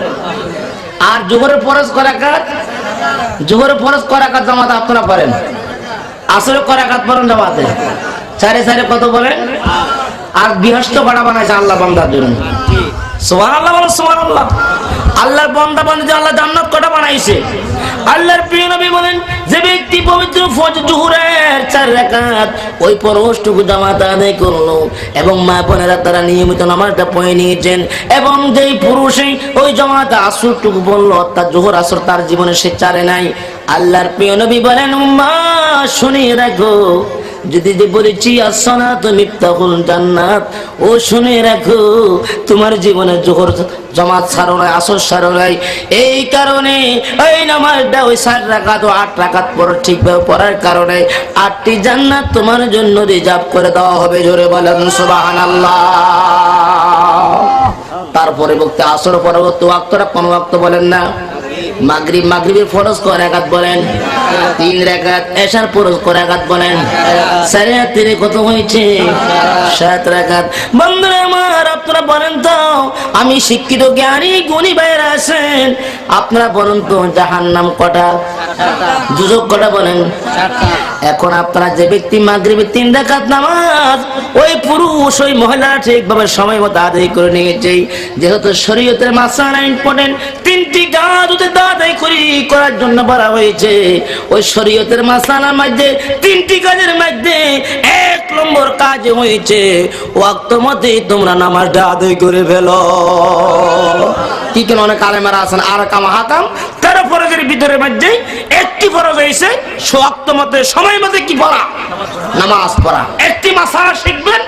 আর যোহরের ফরজ কয় রাকাত? যোহরের ফরজ কয় রাকাত জামাতে আপনারা পড়েন? আসরে কয় রাকাত পড়েন জামাতে? সারি সারি কত বলেন? আর বিহস্ত বাড়া বানাইছে আল্লাহ বান্দার জন্য। সুবহানাল্লাহ বলো, সুবহানাল্লাহ। আল্লাহর বান্দা বান্দি আল্লাহ জান্নাত কটা বানাইছে। আল্লাহর প্রিয় নবী বলেন, যে ব্যক্তি পবিত্র ফজর যোহরের 4 রাকাত ওই ফরজটুকু জামাতে আদায় করলো এবং মা বোনেরা তারা নিয়মিত নামাজটা পড়ে নিয়েছেন, এবং যেই পুরুষই ওই জামাতে আসরটুকু বললো, অর্থাৎ যোহর আসর তার জীবনে সে চারে নাই, আল্লাহর প্রিয় নবী বলেন, মা শুনে রাখো, যদি যে বলেছি আসসালাতু মিফতাহুল জান্নাত, ও শুনে রাখো, তোমার জীবনে যোহর জামাত ছাড়ো নাই, আসর ছাড়ো নাই। এই কারণে এই নামাজটা ওই 4 রাকাত ও 8 রাকাত ঠিকভাবে পড়ার কারণে 8টি জান্নাত তোমার জন্য রিজার্ভ করে দেওয়া হবে। জোরে বলেন সুবহানাল্লাহ। তারপরে বলতে আসর পরবর্তী ওয়াক্তটা কোন ওয়াক্ত বলেন না? মাগরিবের ফরজ কয় রাকাত বলেন? 3 রাকাত। এশার ফরজ কয় রাকাত বলেন? 4 কত হয়েছে? 7 রাকাত। বন্ধুরা আমার, আপনারা বলেন তো, আমি শিক্ষিত জ্ঞানী গুণী ভাইরা আছেন, আপনারা বলেন তো জাহান্নাম কটা? দুজক কটা বলেন? এখন আপনারা যে ব্যক্তি মাগরিবের 3 রাকাত নামাজ ওই পুরুষ ওই মহিলা ঠিকভাবে সময় মতো আদায় করে নিয়েছে, যেহেতু শরীয়তের মাসালা ইম্পর্টেন্ট, 3টি কাজ আদায় করার জন্য বলা হয়েছে। ওই শরীয়তের মাসালার মধ্যে 3টি কাজের মধ্যে 1 নম্বর কাজ হয়েছে ওয়াক্ত মতে তোমরা নামাজটা আদায় করে ফেলো। কি কেন? অনেক আলেমারা আছেন আর কাম হাকাম 13 ফরজের ভিতরে মধ্যে 1টি ফরজ হয়েছে ওয়াক্ত মতে সময় মতে কি পড়া? নামাজ পড়া। 1টি মাসালা শিখবেন,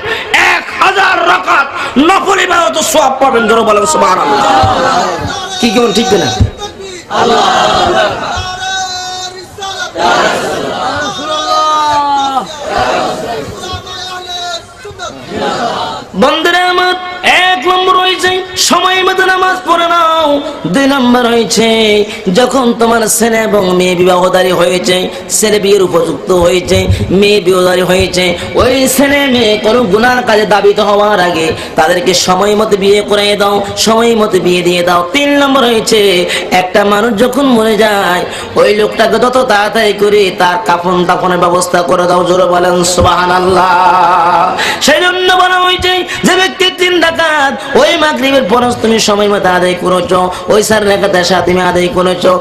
1000 রাকাত নফল ইবাদত সওয়াব পাবেন। জোরে বলেন সুবহানাল্লাহ। কি কেমন ঠিক না? বন্ধুরা আমার, 1 নম্বর হয়েছে সময় মতো নামাজ পড়ে নাও। দুই নম্বর হয়েছে যখন তোমার ছেলে এবং মেয়ে বিবাহদারী হয়েছে, ছেলে বিয়ের উপযুক্ত হয়েছে, মেয়ে বিবাহদারী হয়েছে, ওই ছেলে মেয়ে কোনো গুনার কাজে দাবিত হওয়ার আগে তাদেরকে সময় মতো বিয়ে করে দাও, সময় মতো বিয়ে দিয়ে দাও। তিন নম্বর হয়েছে একটা মানুষ যখন মরে যায় ওই লোকটাকে যত তাড়াতাড়ি করে তার কাফন দাফনের ব্যবস্থা করে দাও। জোরে বলেন সুবহানাল্লাহ। সেই জন্য বলা হয়েছে যে ব্যক্তি 3 রাকাত ওই মাগরিবের ফরজ তুমি সময় মতো আদায় করেছো, ওই 4 রাকাতের সাথে তুমি আদায় করেছো,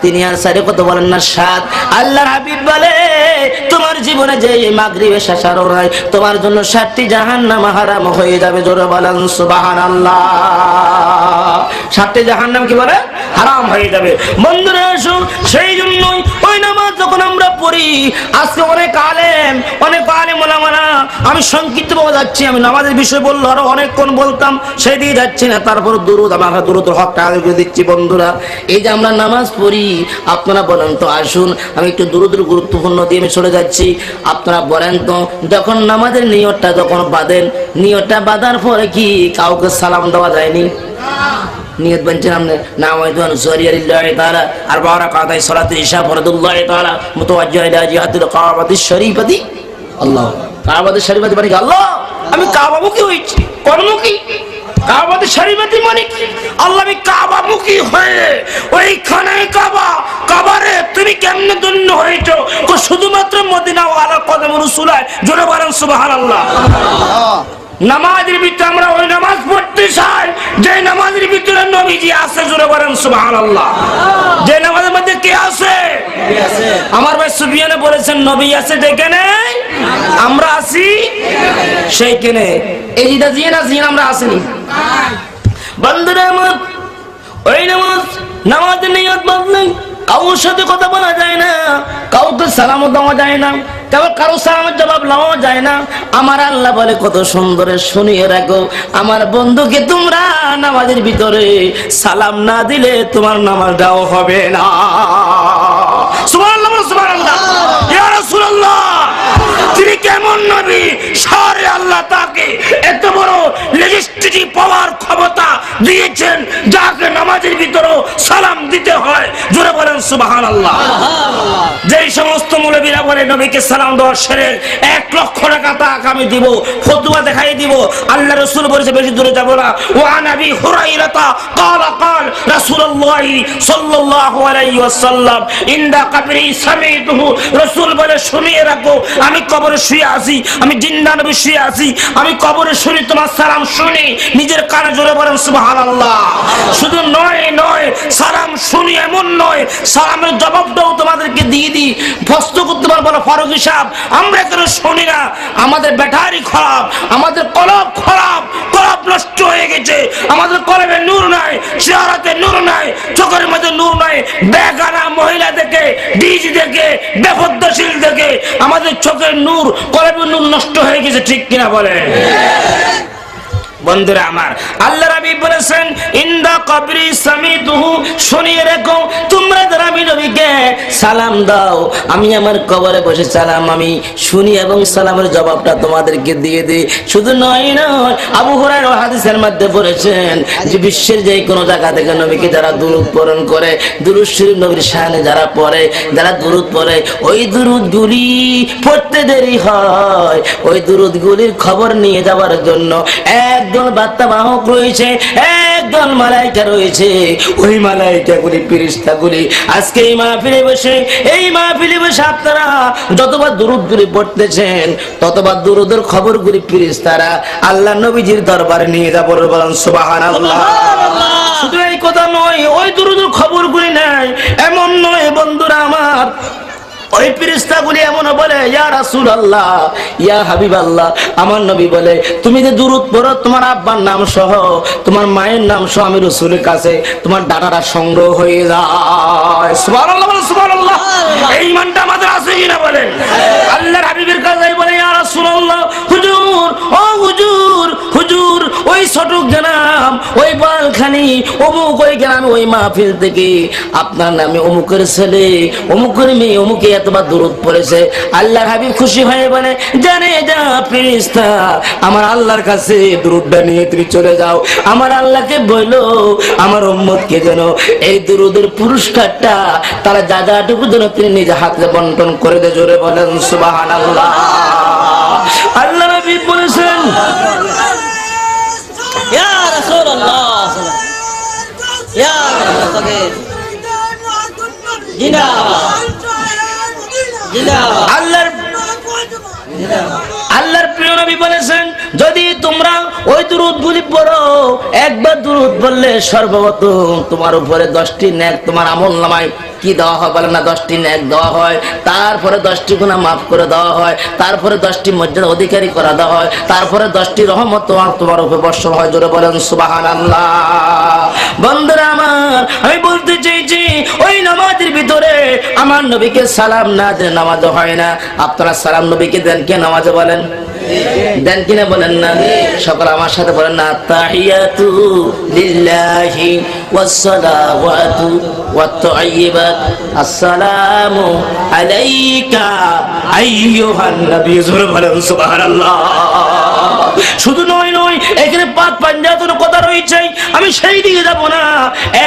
3 আর 4 কত বলেন না 7। আল্লাহর হাবিব বলে তোমার জীবনে যে মাগরিবের শেষারো নয় তোমার জন্য 7টি জাহান্নাম হারাম হয়ে যাবে। জোরে বলেন সুবহানাল্লাহ। 7টি জাহান্নাম কি বলে হারাম হয়ে যাবে। বন্ধুরা আসো, সেই জন্যই ওই নামাজ যখন আমরা পড়ি, আজকে অনেক আলেম ওলামারা, আমি সংক্ষিপ্ত বলে যাচ্ছি, আমি নামাজের বিষয় বললো আরো অনেকক্ষণ বলতাম, সেই দিয়ে যাচ্ছি না। তারপর দুরুদ, আমরা দুরুদের হকটা আদায় করে দিচ্ছি। বন্ধুরা এই যে আমরা নামাজ পড়ি, আপনারা বলেন তো, আসুন আমি একটু দুরুদের গুরুত্বপূর্ণ দিয়ে আমি চলে যাচ্ছি। আপনারা বলেন তো, যখন নামাজের নিয়তটা যখন বাঁধেন, নিয়তটা বাঁধার পরে কি কাউকে সালাম দেওয়া যায়নি? নিয়ত বানছেন আপনি নাওয়াইতুন সরিয়ালিল্লাহি তাআলা আর বারাকাতাই সালাতুল ইশা ফরদুল্লাহি তাআলা মুতাওয়াজ্জিহ ইলা জিহাতিল কাবাতিশ শরীফাতি। আল্লাহ কাবাতিশ শরীফাতি মানে কি? আল্লাহ আমি কাবামুখী হইছি। কোনমুখী? কাবাতিশ শরীফাতি মানে কি? আল্লাহ আমি কাবামুখী হয়ে ওইখানে কাবারে তুমি কেমনে ধন্য হইছো? শুধুমাত্র মদিনা ওয়ালা কদম রাসূলের। জোরে বলেন সুবহানাল্লাহ। নামাজের ভিতরে আমরা ওই নামাজ পড়তে চাই যে নামাজের ভিতরে নবীজি আছে। জোরে বলেন সুবহানাল্লাহ। যে নামাজের মধ্যে কে আছে? আমার ভাই সুফিয়ানে বলেছেন নবী আছে যেখানে আমরা আছি সেইখানে। এই যেটা জিয়া আমরা আসিনি। বন্ধুরা আমার, ওই নামাজের নিয়ত বাঁধলে কারোর সাথে কথা বলা যায় না, কাউকে সালাম দেওয়া যায় না, কেবল কারো সালামের জবাব নেওয়া যায় না। আমার আল্লাহ বলে কত সুন্দর, শুনিয়ে রাখো আমার বন্ধুকে তোমরা নামাজের ভিতরে সালাম না দিলে তোমার নামাজটাও হবে না। সুবহানাল্লাহ সুবহানাল্লাহ। ইয়া রাসূলুল্লাহ তিনি কেমন নবী, সারে আল্লাহ তাকে এত বড় লেজিস্লেটিভ পাওয়ার ক্ষমতা দিয়েছেন যাকে নামাজের ভিতরে সালাম দিতে হয়। জোরে বলেন সুবহানাল্লাহ। যেই সমস্ত মুলবিরা বলে নবীকে সালাম দেওয়ার সেরে 1 লক্ষ টাকা আমি দিব, ফতোয়া দেখাই দিব, আল্লাহ রাসূল বলেছে বেশি দূরে যাব না। ওয়া নবী হুরায়রা قال রাসূলুল্লাহ সাল্লাল্লাহু আলাইহি ওয়াসাল্লাম ইনদা কবরি সামিতুহু। রাসূল বলে শুনিয়ে রাখো আমি কবরে শুয়ে আছি, আমি জিন্দা নবী শুয়ে আছি, আমি কবরে শুনি তোমার সালাম শুনি নিজের কানে। জোরে বলেন সুবহানাল্লাহ। শুধু নয় সালাম শুনি এমন নয়, সালামের জবাবটাও তোমাদেরকে দিয়ে দিই। প্রশ্ন করতে পারবো না ফারুকী সাহেব আমরা কেন শুনি না? আমাদের ব্যাটারি খারাপ, আমাদের কলব খারাপ, কলব নষ্ট হয়ে গেছে, আমাদের কলবে নূর নাই, চেহারাতে নূর নাই, চোখের মধ্যে নূর নাই। বেগানা মহিলা দেখে, ডিজি দেখে, বেপর্দাশীল দেখে আমাদের চোখের নূর, কলবের নূর নষ্ট হয়ে গেছে। ঠিক কিনা বলে? বন্ধুরা আমার, আল্লাহ হাবিব বলেছেন ইনদা কবরি সামিতুহু। শুনিয়ে রাখো তোমরা যারা আমি নবীকে সালাম দাও, আমি আমার কবরে বসে সালাম আমি শুনি এবং সালামের জবাবটা তোমাদেরকে দিয়ে দিই। শুধু নয় আবু হুরায়রা হাদিসের মধ্যে বলেছেন যে বিশ্বের যে কোনো জায়গা থেকে নবীকে যারা দুরূদ পড়ন করে, দুরূদ শরীফ নবীর শানে যারা পড়ে, যারা দুরূদ পড়ে, ওই দুরূদগুলি পড়তে দেরি হয়। ওই দুরূদগুলির খবর নিয়ে যাওয়ার জন্য একজন বার্তাবাহক রয়েছে, একজন মালাইকা রয়েছে। ওই মালাইকাগুলি, ফেরেশতাগুলি আজকে এই মাহফিলে বসে আপনারা যতবার দুরূদগুলি পড়তেছেন ততবার দুরূদের খবরগুলি ফেরেশতারা আল্লাহ নবীজির দরবারে নিয়ে যাবে। বলেন সুবহানাল্লাহ। শুধু এই কথা নয়, ওই দুরূদের খবরগুলি নাই এমন নয় বন্ধুরা আমার, ওই ফেরেশতাগুলি এমন বলে ইয়া রাসূলুল্লাহ, ইয়া হাবিবাল্লাহ, আমার নবী বলে তুমি যে দুরূদ পড়ো তোমার আব্বার নাম সহ, তোমার মায়ের নাম সহ আমি রাসূলের কাছে তোমার ডাটাটা সংগ্রহ হয়ে যায়। সুবহানাল্লাহ বলে সুবহানাল্লাহ। এই ইমানটা আমাদের আছে কিনা বলেন? আল্লাহর হাবিবের কাছে বলে ইয়া রাসূলুল্লাহ, হুজুর ও হুজুর, ওই ছোটক জানাম ওই বাল খালি অমুক ওই গ্রামে ওই মাহফিল থেকে আপনার নামে অমুকের ছেলে অমুকের মেয়ে অমুকে এতবার দরুদ পড়েছে। আল্লাহ হাবিব খুশি হয়ে বলে, জানে যা ফেরেশতা, আমার আল্লাহর কাছে দরুদটা নিয়ে তুমি চলে যাও। আমার আল্লাহকে বললো আমার উম্মতকে যেন এই দরুদের পুরস্কারটা তারা যা যাটুকু যেন তিনি নিজে হাতে বন্টন করে দেয়। জোরে বলেন সুবহানাল্লাহ। আল্লাহ নবী বলেছেন, ইয়া রাসূলুল্লাহ, ইয়া মুস্তাকিম, জিন্দাবাদ, জিন্দাবাদ, আল্লাহর প্রিয় নবী বলেছেন, যদি তোমরা ওই দুরূদগুলি পড়ো, একবার দুরূদ বললে সর্বপ্রথম তোমার উপরে 10টি নেক তোমার আমলনামায় কি দেওয়া হয় বলে না, 10টি নেক দেওয়া হয়, তারপরে 10টি গুনাহ মাফ করে দেওয়া হয়, তারপরে 10টি মর্যাদা অধিকারী করে দেওয়া হয়, তারপরে 10টি রহমত তোমার উপরে বর্ষণ হয়। জোরে বলেন সুবহানাল্লাহ। বন্ধুরা আমার, আমি বলতে চাইছি ওই নামাজের ভিতরে আমার নবীকে সালাম না দিয়ে নামাজ হয় না। আপনারা সালাম নবীকে দেন কে নামাজে বলেন? দেন কিনা বলেন না? সকল আমার সাথে বলেন না, তাহিয়াতু লিল্লাহি ওয়াসসালাওয়াতু ওয়াত-তাইয়্যিবাত, আসসালামু আলাইকা আইয়ুহান নবী। জোরে বলেন সুবহানাল্লাহ। শুধু নয় এখানে পাক পাঞ্জাতন কথা রয়েছে, আমি সেই দিকে যাব না।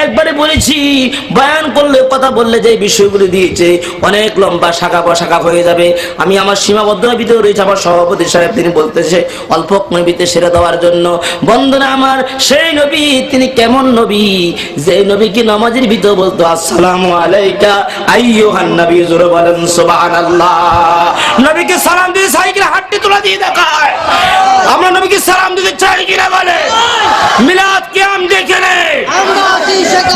একবারে বলেছি, বয়ান করলে কথা বললে যে বিষয়গুলি দিয়েছে অনেক লম্বা শাখা প্রশাখা হয়ে যাবে। আমি আমার সীমাবদ্ধতার ভিতরে রয়েছে। আমার সভাপতি সাহেব তিনি বলতেছে অল্প নবীতে সেরে দেওয়ার জন্য। বন্ধুরা আমার, সেই নবী তিনি কেমন নবী, যে নবী কি নামাজের ভিতরে বলতো আসসালামু আলাইকা আইয়ুহান নবী। জোরে বলেন সুবহানাল্লাহ। নবীকে সালাম দিয়ে সাইকেল হাতটি তোলা দিয়ে দেখায়। আমরা নবীকে সালাম দিতে চাই কিনা বলে? মিলাদ কিয়াম দেখে নে,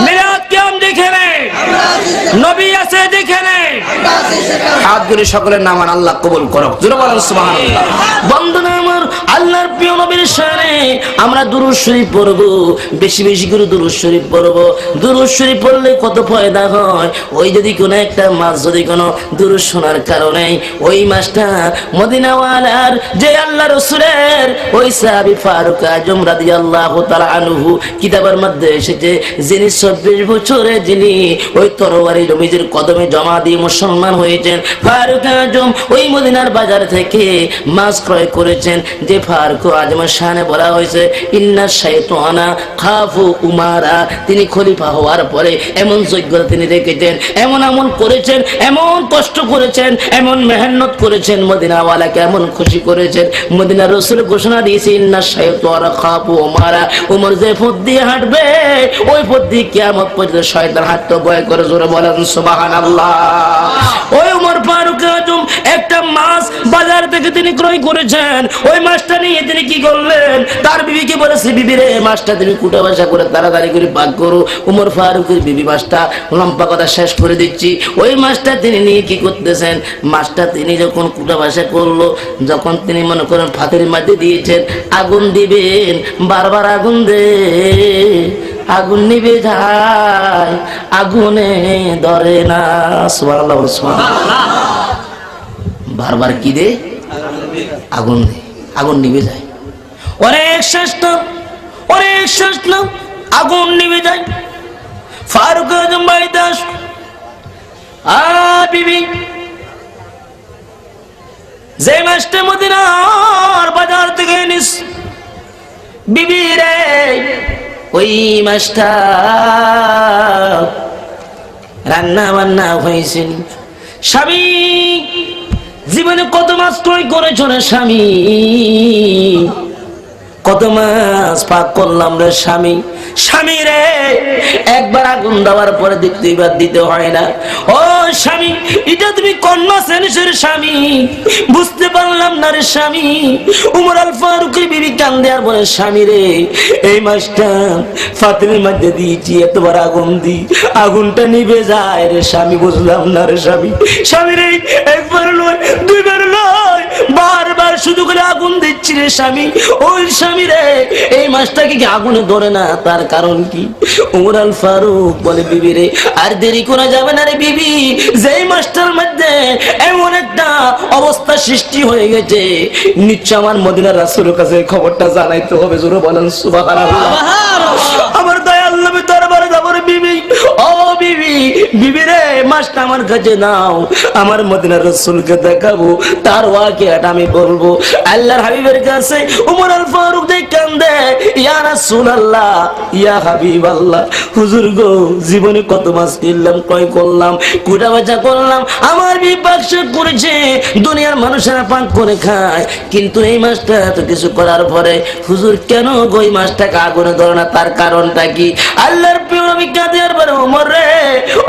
মিলাদ কিয়াম দেখে নে, নবী আছে দেখে নে। হাতগুলি সকলের নাম আল্লাহ কবুল করুক। জোরে বলেন সুবহানাল্লাহ। বন্ধুরা আমার, আল্লাহর প্রিয় নবীর শানে আমরা দুরূদ শরীফ পড়ব, বেশি বেশি করে দুরূদ শরীফ পড়ব। দুরূদ শরীফ পড়লে কত ফায়দা হয়, ওই যদি কোনো একটা মাস যদি কোনো দুরূদ শোনার কারণে ওই মাসটা মদিনাওয়ালার যে আল্লাহ রাসূলের ওই সাহাবী ফারুক আজম রাদিয়াল্লাহু তাআলা আনহু কিতাবের মধ্যে এসেছে, যিনি 24 বছরে যিনি ওই তরবারি নবীজির কদমে জমা দিয়ে মুসলমান হয়েছেন, ফারুক আজম ওই মদিনার বাজার থেকে মাছ ক্রয় করেছেন। যে ফারুক আজমের শানে বলা হয়েছে ইন্না শাইতানা খাফু উমারা, তিনি খলিফা হওয়ার পরে এমন যোগ্যতা তিনি রেখেছেন, এমন আমল করেছেন, এমন কষ্ট করেছেন, এমন মেহনত করেছেন, মদিনাওয়ালাকে এমন খুশি করেছেন। মদিনার রাসূল ঘোষণা দিয়েছে ইন্না শাইতানা খাফু উমারা, উমর যে পথ দিয়ে হাঁটবে ওই পথ দিয়ে কিয়ামত পর্যন্ত শয়তান হাঁটতে ভয় করে। জোরে বলেন সুবহানাল্লাহ। ওই উমর ফারুক আজম একটা মাছ বাজার থেকে তিনি ক্রয় করেছেন। ওই মাছটা নিয়ে তিনি কি করলেন, তার বিবিকে বলেছে, বিবি রে মাছটা তুমি কুটা বাসা করে তাড়াতাড়ি করে পাক করো। উমর ফারুকের বিবি মাছটা, লম্বা কথা শেষ করে দিচ্ছি, ওই মাছটা তিনি নিয়ে কি করতেছেন, মাছটা তিনি যখন কুটা বাসা করলো, যখন তিনি মনে করেন ফাতের মধ্যে দিয়েছেন, আগুন দিবেন, বারবার আগুন দে, আগুন নিভে যায়, আগুনে ধরে না। সুবহানাল্লাহ সুবহানাল্লাহ। বারবার কি দে, আগুন দে, আগুন নিভে যায়। অনেক শ্রেষ্ঠ, অনেক শ্রেষ্ঠ, আগুন নিভে যায়। ফারুক আজম বাড়িতে আস, বিবি যে মাছটা মদিনার বাজার থেকে নিস, বিবি রে ওই মাছটা রান্না বান্না হয়েছিল। স্বামী জীবনে কত মাছ ক্রয় করেছ রে স্বামী, কত মাছ পাক করলাম রে স্বামী। স্বামী রে একবার আগুন দেওয়ার পরে দ্বিতীয়বার দিতে হয় না। ও স্বামী, এটা তুমি কন্যা সেনেশের স্বামী, বুঝতে পারলাম না রে স্বামী। উমর আল ফারুকের বিবি কান্দে আর বলে, স্বামী রে এই মাছটা ফাতেমের মধ্যে দিয়েছি, এতবার আগুন দি, আগুনটা নিভে যায় রে স্বামী, বুঝলাম না রে স্বামী। স্বামী রে একবার নয়, দুইবার নয়, বারবার শুধু করে আগুন দিচ্ছি রে স্বামী। ওই স্বামী রে এই মাছটাকে কি আগুনে ধরে না, তার কারণ কি? উমর আল ফারুক বলে, বিবি রে আর দেরি করা যাবে না রে বিবি, যেই মাছটার মধ্যে এমন একটা অবস্থা সৃষ্টি হয়ে গেছে, নিশ্চয় আমার মদিনার রাসূলের কাছে খবরটা জানাইতে হবে। জোরে বলেন সুবহানাল্লাহ। আমার বিবি, ও বিবি, বিবি রে মাছটা আমার কাছে নাও, আমার মদিনার রাসূলকে দেখাবো, তার ওয়াকিয়াটা আমি বলবো। আল্লাহর হাবিবের কাছে ওমর আল ফারুক দেখ কান্দে, ইয়া রাসূলুল্লাহ, ইয়া হাবিবাল্লাহ, হুজুর গো, জীবনে কত মাছ কিনলাম, ক্রয় করলাম, কুটা বেচা করলাম, আমার বিপাক করেছে, দুনিয়ার মানুষেরা পাক করে খায়, কিন্তু এই মাছটা এত কিছু করার পরে হুজুর কেন গো এই মাছটাকে আগুনে ধরে না, তার কারণটা কি? আল্লাহর প্রিয় নবী কাঁদে আর বলে, ওমর রে,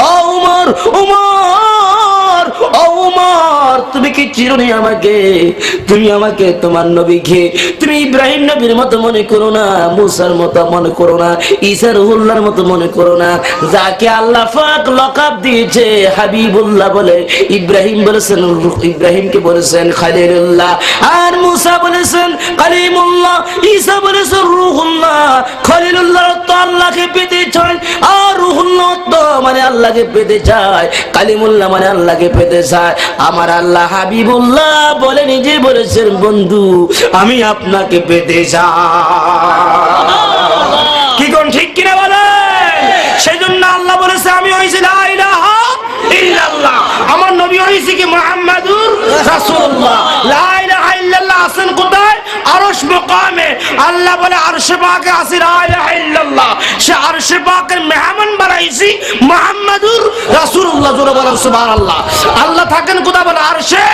ও ওমর, ওমর, ও ওমর, তুমি কি চিরনি আমাকে? তুমি আমাকে তোমার নবীকে তুমি ইব্রাহিম নবীর মতো মনে করো না, মুসার মতো মনে করো না, ঈসা রুহুল্লাহর মতো মনে করো না, যাকে আল্লাহ পাক লকাব দিয়েছে হাবিবুল্লাহ বলে, ইব্রাহিম বলেছেন, ইব্রাহিমকে বলেছেন খলিলুল্লাহ, আর মুসা বলেছেন কালিমুল্লাহ, ঈসা বলেছেন রূহুল্লাহ। খলিলুল্লাহ তো আল্লাহকে পেতে চায়, আর রূহুল্লাহ তো মানে আল্লাহকে পেতে চায়, কালিমুল্লাহ মানে আল্লাহকে পেতে চায়। আমার আল্লাহ হাবিবুল্লাহ বলে নিজে বলেছেন, বন্ধু আমি আপনাকে পেতে চাই। কি কোন ঠিক কিনা বলেন? সেই জন্য আল্লাহ বলেছে আমি হইছি লা ইলাহা ইল্লাল্লাহ, আমার নবী হইছে কি মুহাম্মাদুর রাসূলুল্লাহ। লা ইলাহা ইল্লাল্লাহ আছেন কোথায়? আরশ মাকামে। আল্লাহ বলে আরশে পাকে আছে লা ইলাহা ইল্লাল্লাহ, সে আরশে পাকের মেহমান বানাইছি মুহাম্মাদুর রাসূলুল্লাহ। জোরে বলেন সুবহানাল্লাহ। আল্লাহ থাকেন কোথায়? বলে আরশে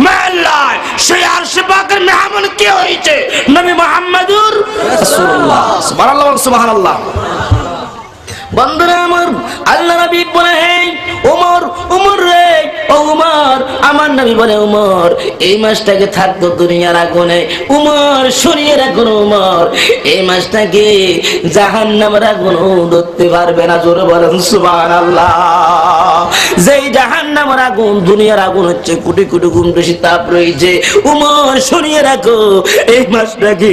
মেহল্লায়। সেই আরশে পাকের মেহমান কে হইছে? নবী মুহাম্মাদুর রাসূলুল্লাহ। সুবহানাল্লাহ, সুবহানাল্লাহ। বন্ধুরা আমার, আল্লাহ নবী বলে, হে ওমর, ওমর রে, ও ওমর, আমার নবী বলে, ওমর এই মাসটাকে থাকতো দুনিয়ার আগুনে, ওমর সরিয়ে রাখুন, ওমর এই মাসটাকে জাহান্নামের আগুন ধরতে পারবে না। জোরে বলেন সুবহানাল্লাহ। যেই জাহান্নামের আগুন, দুনিয়ার আগুন হচ্ছে কোটি কোটি গুণ বেশি তাপ রয়েছে, ওমর সরিয়ে রাখো, এই মাসটাকে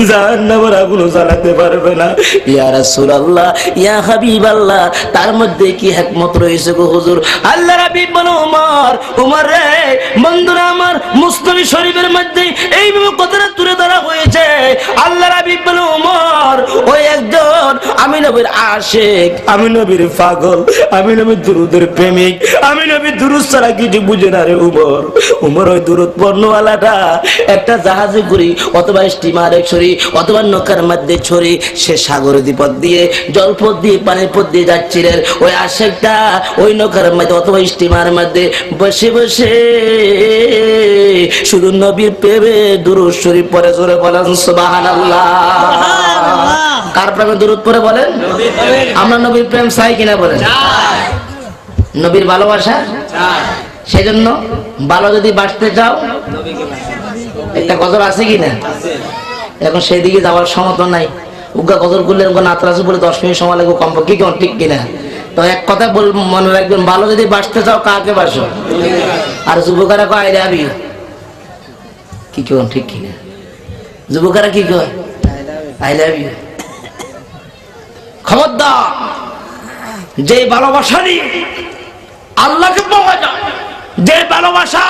জাহান্নামের আগুন জ্বালাতে পারবে না। ইয়া রাসূলুল্লাহ, ইয়া হাবিবাল্লাহ, তার মধ্যে কি হিকমত রয়েছে গো হুজুর? আল্লাহ হাবিব বলে, ওমর, ওমর রে, বন্ধুরা আমার, মুসলিম শরীফের মধ্যে এইভাবে কথাটা তুলে ধরা হয়েছে। আল্লাহ হাবিব বলে, ওমর ওই একজন আমি নবীর আশিক, আমি নবীর পাগল, আমি নবীর দুরুদের প্রেমিক, আমি নবীর দুরুদ ছাড়া কিছু বুঝে না রে ওমর। ওমর ওই দুরুদ পর্ণওয়ালাটা একটা জাহাজে ঘুরি অথবা স্টিমারে ছড়ি অথবা নৌকার মধ্যে ছড়ি, সে সাগর দ্বীপত দিয়ে জলপথ দিয়ে পানির পথ দিয়ে যাচ্ছিলেন, ওই আশিকটা ওই নৌকার মধ্যে অথবা স্টিমার মধ্যে বসে বসে শুধু নবীর প্রেমে দুরূদ শরীফ পড়ে। জোরে বলেন সুবহানাল্লাহ। কার প্রেমে দুরূদ পড়ে বলেন? আমরা নবীর প্রেম চাই কিনা বলেন? নবীর ভালোবাসা চাই। সেজন্য ভালো যদি বাঁচতে চাও, একটা গজল আছে কিনা? এখন সেদিকে যাওয়ার সময় তো নাই। উগা গজল করলে নাতরাজু বলে 10 মিনিট সময় লাগবে কমপক্ষে, কি ঠিক কিনা? তো এক কথা বল, মনে রাখবেন, ভালো যদি বাঁচতে চাও কাকে বাসো? আর যুবকেরা কয় আই লাভ ইউ, কি কেমন ঠিক কিনা? যুবকেরা কি কয়? I love you. খবরদার, যে ভালোবাসা নিয়ে আল্লাহকে পাওয়া যায়, যে ভালোবাসা,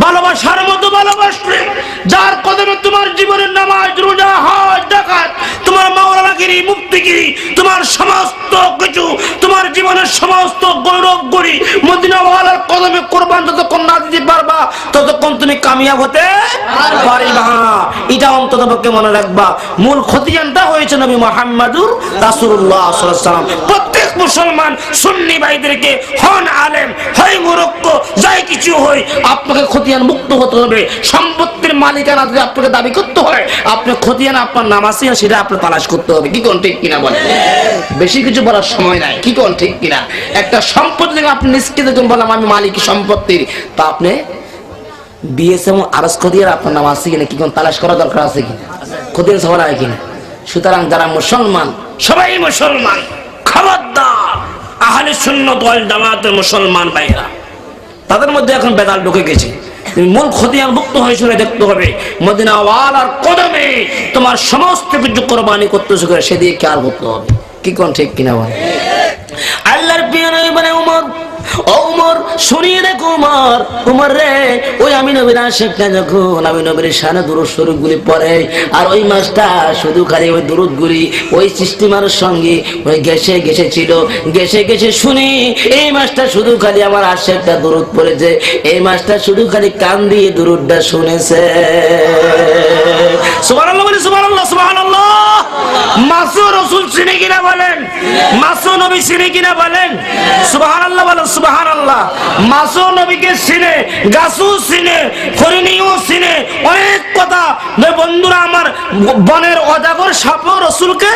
ভালোবাসার মতো ভালোবাসলে, যার কদমে তোমার জীবনের নামাজ, রোজা, হজ, যাকাত, তোমার মাওলানাগিরি, মুফতিগিরি, তোমার সমস্ত কিছু, তোমার জীবনের সমস্ত গৌরব গড়ি মদিনাওয়ালার কদমে কোরবান যতক্ষণ না দিতে পারবা ততক্ষণ তুমি কামিয়াব হতে পারবা। এটা অন্তত পক্ষে মনে রাখবা। মূল খতিয়ানটা হয়েছে নবী মুহাম্মাদুর রাসূলুল্লাহ সাল্লাল্লাহু আলাইহি ওয়াসাল্লাম। প্রত্যেক মুসলমান সুন্নি ভাইদেরকে, হন আলেম, হয় মুরক্ক, যাই কিছু হয়, আপনাকে খতিয়ান মুক্ত হতে হবে। সম্পত্তির মালিকানা যদি আপনাকে দাবি করতে হয়, আপনার খতিয়ান আপনার নাম আছে, সেটা আপনার তালাশ করতে হবে। কি কোন ঠিক কিনা বলেন? বেশি কিছু বলার সময় নাই। কি কোন ঠিক কিনা? একটা সম্পত্তি থেকে আপনি নিশ্চিত বললাম আমি মালিক সম্পত্তির, তা আপনি বিএসএম আরজ খতিয়ান আপনার নাম আছে কিনা, কি কোন তালাশ করা দরকার আছে কিনা, খতিয়ান সবার হয় কিনা। সুতরাং যারা মুসলমান, সবাই মুসলমান, খবরদার আহলে সুন্নাত ওয়াল জামাতের মুসলমান ভাইরা, তাদের মধ্যে এখন বেদাল ঢুকে গেছে। তুমি মূল খতিয়ান মুক্ত হয়ে শুনে দেখতে হবে, মদিনা ওয়ালার কদমে তোমার সমস্ত কিছু কোরবানি করতেছে, সেদিকে খেয়াল করতে হবে। কি কোন ঠিক কিনা বলে? আল্লাহর প্রিয় নবী বলে, ওমর, ও ওমর, শুনিয়ে দেখো উমর, উমর রে, ওই আমি নবীর আশিকটা যখন আমি নবীর শানে দুরূদ শরীফ গুলি পড়ে, আর ওই মাসটা শুধু খালি ওই দুরূদ গুলি ওই সিস্টেমের সঙ্গে ওই গেছে গেছে ছিল, গেছে গেছে শুনি এই মাসটা শুধু খালি আমার আশিকটা দুরূদ পড়েছে, এই মাসটা শুধু খালি কান দিয়ে দুরূদটা শুনেছে। সুবহানাল্লাহ বলে সুবহানাল্লাহ, সুবহানাল্লাহ। মাসুম রাসূল চিনে কিনা বলেন, মাসুম নবী চিনে কিনা বলেন, সুবহানাল্লাহ বলেন সুবহানাল্লাহ। মাসুম নবীকে চিনে, গাছও চিনে, হরিণীও চিনে, অনেক কথা। বন্ধুরা আমার, বনের অজাগর সাপও রাসূলকে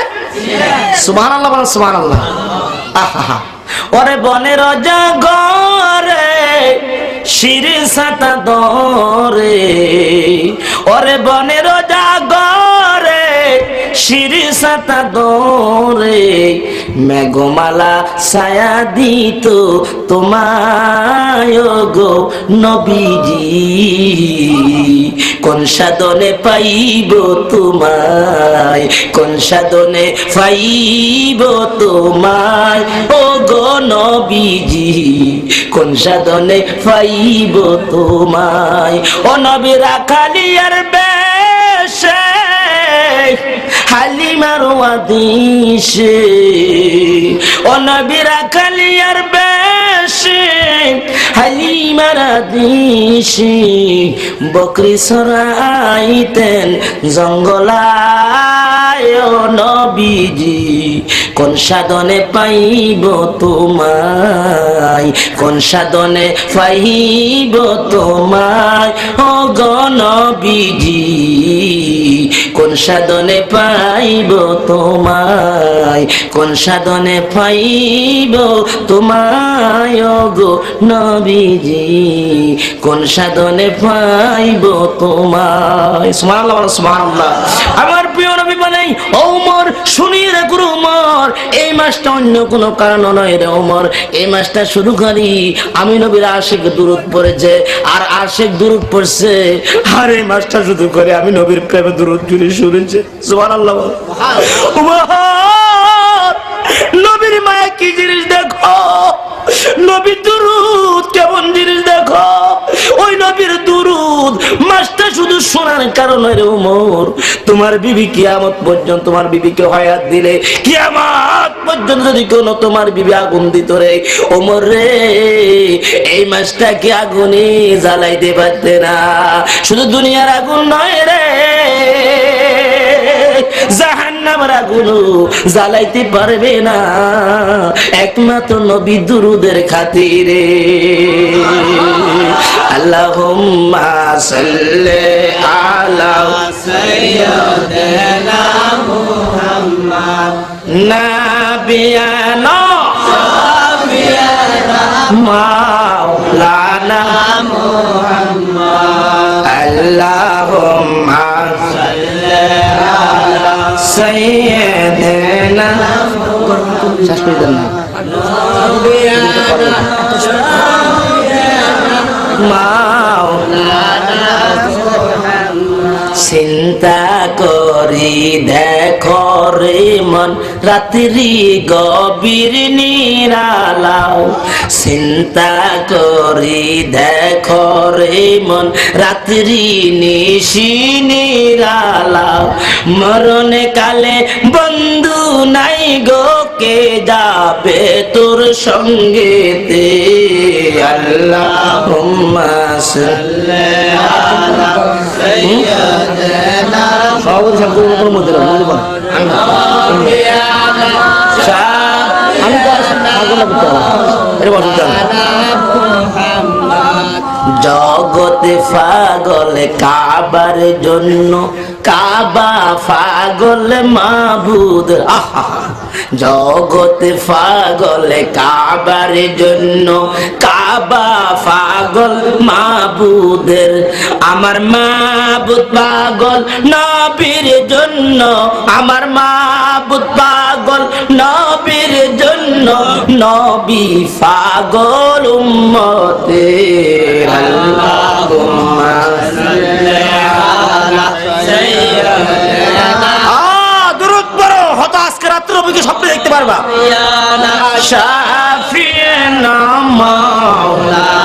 সুবহানাল্লাহ বলেন সুবহানাল্লাহ। আহা, ওরে বনের অজাগরে শিরে সাতা দরে, ওরে বনের অজাগরে শিরে সাতা দরে, মেঘমালা ছায়া দিত তোমায় গো নবীজি, কোন সাধনে পাইব তোমায়, কোন সাধনে পাইব তোমায় ও গো নবীজি, কোন সাধনে পাইব তোমায়। ও নবী রাখালিয়ার বেশে হালিমার ওয়াদিসে, ও নবী রাখালিয়ার বেশে হালিমার আদিসে, বকরি সরাইতেন জঙ্গলায় ও নবীজি, কোন সাধনে পাইব তোমায়, কোন সাধনে পাইব তোমায় ও গো নবীজি, কোন সাধনে পাইব তোমায়, কোন সাধনে পাইব তোমায় ও গো নবীজি, কোন সাধনে পাইব তোমায়। সুবহানাল্লাহ সুবহানাল্লাহ। আমার প্রিয় নবী বলেন, ও ওমর শুনিয়ে রাখো ওমর, এই মাসটা অন্য কোনো কারণ নয় রে ওমর, এই মাসটা শুরু করি আমি নবীর আশিক দুরূদ পড়েছে, আর আশিক দুরূদ পড়ছে, আর এই মাসটা শুধু করে আমি নবীর প্রেমে দুরূদ জুড়ে শুনেছে। সুবহানাল্লাহ। নবীর মায়া কি জিনিস দেখো, নবীর দুরূদ কেমন জিনিস দেখো, ওই নবীর দুরূদ মাসটা শুধু শোনার কারণে রে ওমর, তোমার বিবি কিয়ামত পর্যন্ত, তোমার বিবিকে হায়াত দিলে কিয়ামত পর্যন্ত যদি কোনো তোমার বিবি আগুন দিত রে ওমর রে, এই মাসটা কি আগুনে জ্বালাইতে পারতে না? শুধু দুনিয়ার আগুন নয় রে, জাহান্নামের আগুন জ্বালাইতে পারবে না, একমাত্র নবী দুরূদের খাতিরে। আল্লাহুম্মা সাল্লি আলা সাইয়্যিদিনা মুহাম্মদ নাবিয়ানা মাওলানা মুহাম্মদ, আল্লাহুম্মা সাল্লি আলা সাইয়্যিদিনা শেষ করে দেন না, চিন্তা করি দেখো রে মন রাত্রি গভীর নিরালাও, চিন্তা করি দেখো রে মন রাত্রি নিশি নিরালাও, মরণে কালে বন্ধু নাই গো কে যাবে তোর সঙ্গেতে, আল্লাহুম্মা সাল্লি আলা সাইয়্যিদিনা জগতে পাগল কাবার জন্য, কাবা পাগল মাবুদ, জগতে পাগল কাবার জন্য, কাবা পাগল মাবুদের, আমার মাবুদ পাগল নবীর জন্য, আমার মাবুদ পাগল নবীর জন্য, নবী পাগল উম্মতের, আল্লাহুম্মা সাল্লি আলা সাইয়্যিদিনা। দুরূদ পড়ো, হয়তো আজকে রাত্রে নবীকে স্বপ্নে দেখতে পারবা। শাফিনা মাওলানা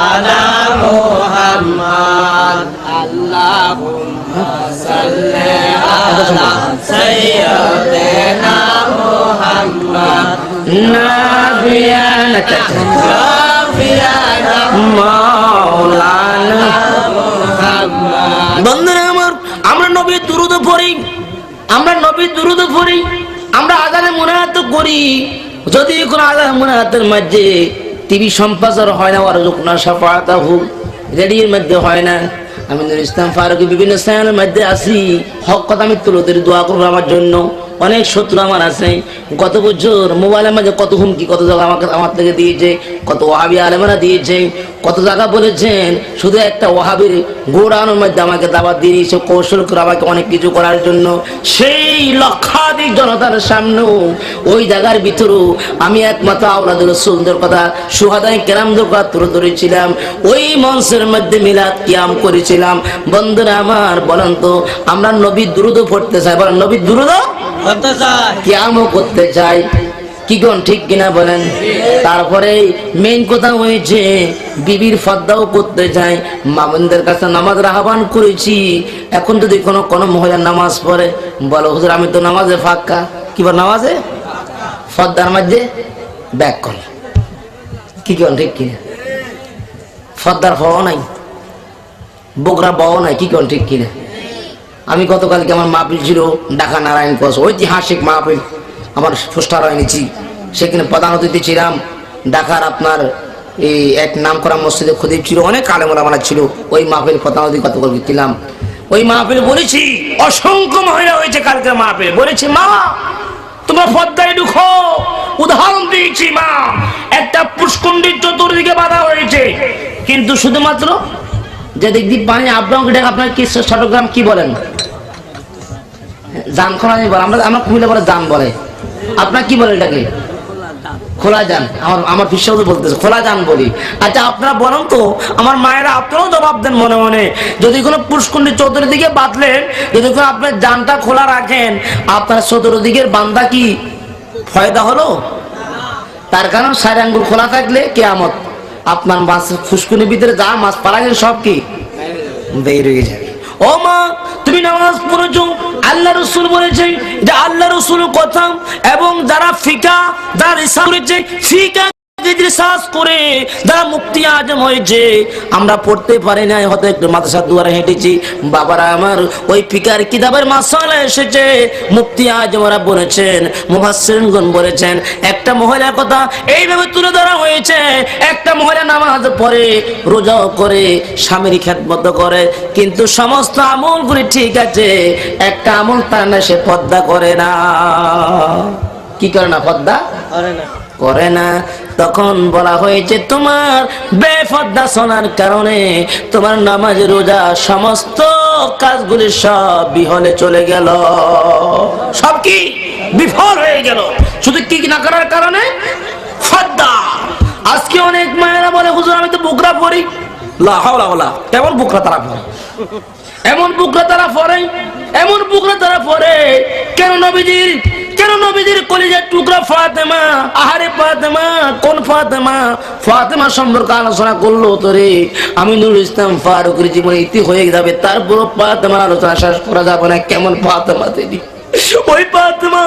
আলা সাইয়্যিদিনা মুহাম্মদ নাবিয়ানা শাফিয়ানা মাওলানা। মুহাম্মদ। বন্ধুরা আমার, আমরা নবীর দুরূদ পড়ি, আমরা নবীর দুরূদ পড়ি, আমরা আযানে মুনাজাত করি। যদি কোন আযানে মুনাজাতের মধ্যে টিভি সম্প্রচার হয় না, ওয়ারযুকনা শাফাআতাহু রেডিওর মধ্যে হয় না, আমি নুরুল ইসলাম ফারুকী বিভিন্ন চ্যানেলের মধ্যে আসি, হক কথা আমি তুলে ধরি, দোয়া করবো আমার জন্য। অনেক শত্রু আমার আছে, গত বছর মোবাইলের মাঝে কত হুমকি, কত জায়গা আমাকে আমার থেকে দিয়েছে, কত ওয়াহাবি আলেমেরা দিয়েছে, কত জায়গা বলেছেন। শুধু একটা ওয়াহাবির গোড়ানোর মধ্যে আমাকে দাওয়াত দিয়ে দিয়েছে, কৌশল করে আমাকে অনেক কিছু করার জন্য। সেই লক্ষাধিক জনতার সামনেও ওই জায়গার ভিতরেও আমি একমাত্র আওলাদুর রাসূলদের কথা, শুহাদায়ে কেরামদের কথা তুলে ধরেছিলাম। ওই মঞ্চের মধ্যে মিলাদ কিয়াম করেছিলাম। বন্ধুরা আমার, বলেন তো আমরা নবীর দুরূদ পড়তে চাই, বলেন নবীর দুরূদ করতে চাই, কিয়ামও করতে চাই, কি কোন ঠিক কিনা বলেন? তারপরে মেইন কথা হয়েছে বিবির ফর্দাও করতে চাই। মামুনদের কাছে নামাজের আহ্বান করেছি। এখন যদি কোনো মহিলা নামাজ পড়ে, বলো হুজুর আমি তো নামাজে ফাঁকা, কি বল নামাজে ফর্দার মধ্যে ব্যাক কর, কি কোন ঠিক কিনা? ফর্দার পাওয়া নাই, বকরা পাওয়া নাই, কি কোন ঠিক কিনা? আমি গতকালকে আমার মাহফিল ছিল ঢাকা নারায়ণ কস, ঐতিহাসিক মাহফিল, আমার পোস্টার এনেছি, সেখানে প্রধান অতিথি ছিলাম। ঢাকার আপনার এই এক নাম করা মসজিদে খতিব ছিল, অনেক আলেম ওলামা ছিল। ওই মাহফিল প্রধান অতিথি গতকালকে ছিলাম। ওই মাহফিল বলেছি, অসংখ্য মহিলা হয়েছে কালকে মাহফিল, বলেছি মা তোমরা পদ্মায় ঢুকো, উদাহরণ দিয়েছি মা, একটা পুষ্কুণ্ডির চতুর্দিকে বাধা হয়েছে, কিন্তু শুধুমাত্র যে দেখবি পানি আপনার কি চট্টগ্রাম কি বলেন, জান খোলা নেই বলে, আমরা কুমিল্লা বলে জান বলে, আপনার কি বলে এটাকে? খোলা যান। আমার বিশ্বাস বলতেছে খোলা যান বলি। আচ্ছা আপনারা বলেন তো, আমার মায়েরা আপনারাও জবাব দেন মনে মনে, যদি কোনো পুষ্কুণ্ডি চতুর্দিকে বাঁধলেন, যদি কোনো আপনার জানটা খোলা রাখেন, আপনার চতুর্দিকের বান্দা কি ফয়দা হলো? তার কারণ 4 আঙ্গুল খোলা থাকলে কিয়ামত, আপনার মাছ ফুসকুনির ভিতরে যা মাছ পালা গেলে সব কি বের হয়ে যাবে। ও মা তুমি নামাজ পড়েছো, আল্লাহ রাসূল বলেছে যে আল্লাহ রাসূলের কথা, এবং যারা ফিকা যারা রিসার্চ করেছে, ফিকা রিসার্চ করে যারা মুফতি আজম হয়েছে, আমরা পড়তে পারি না, হয়তো একটু মাদ্রাসার দুয়ারে হেঁটেছি, বাবারা আমার ওই ফিকার কিতাবের মাসালা এসেছে, মুফতি আজমরা বলেছেন, মুফাসসিরগণ বলেছেন, একটা মহিলার কথা এইভাবে তুলে ধরা হয়েছে, একটা মহিলা নামাজ পড়ে, রোজাও করে, স্বামীর খেদমত করে, কিন্তু সমস্ত আমলগুলি ঠিক আছে, একটা আমল তার না, সে পর্দা করে না। কি করে না? পর্দা করে না। তখন বলা হয়েছে তোমার বেপর্দা শোনার কারণে তোমার নামাজ রোজা সমস্ত কাজগুলি সব বিহলে চলে গেল, সব কি বিফল হয়ে গেল, শুধু কি না করার কারণে? পর্দা। আজকে অনেক মায়েরা বলে হুজুর আমি তো বুকরা পড়ি, লা হাওলা ওয়ালা, কেমন বুকরা তারা পড়ে, এমন বুকরা তারা পড়ে, এমন বুকরা তারা পড়ে কেন? নবীজির কলিজার টুকরা ফাতেমা, আহারে ফাতেমা, কোন ফাতেমা? ফাতেমা সম্পর্কে আলোচনা করলো তোরে আমি নুরুল ইসলাম ফারুকীর জীবনে ইতি হয়ে যাবে, তারপর ফাতেমার আলোচনা শেষ করা যাবে না। কেমন ফাতেমা তিনি, ওই ফাতেমা,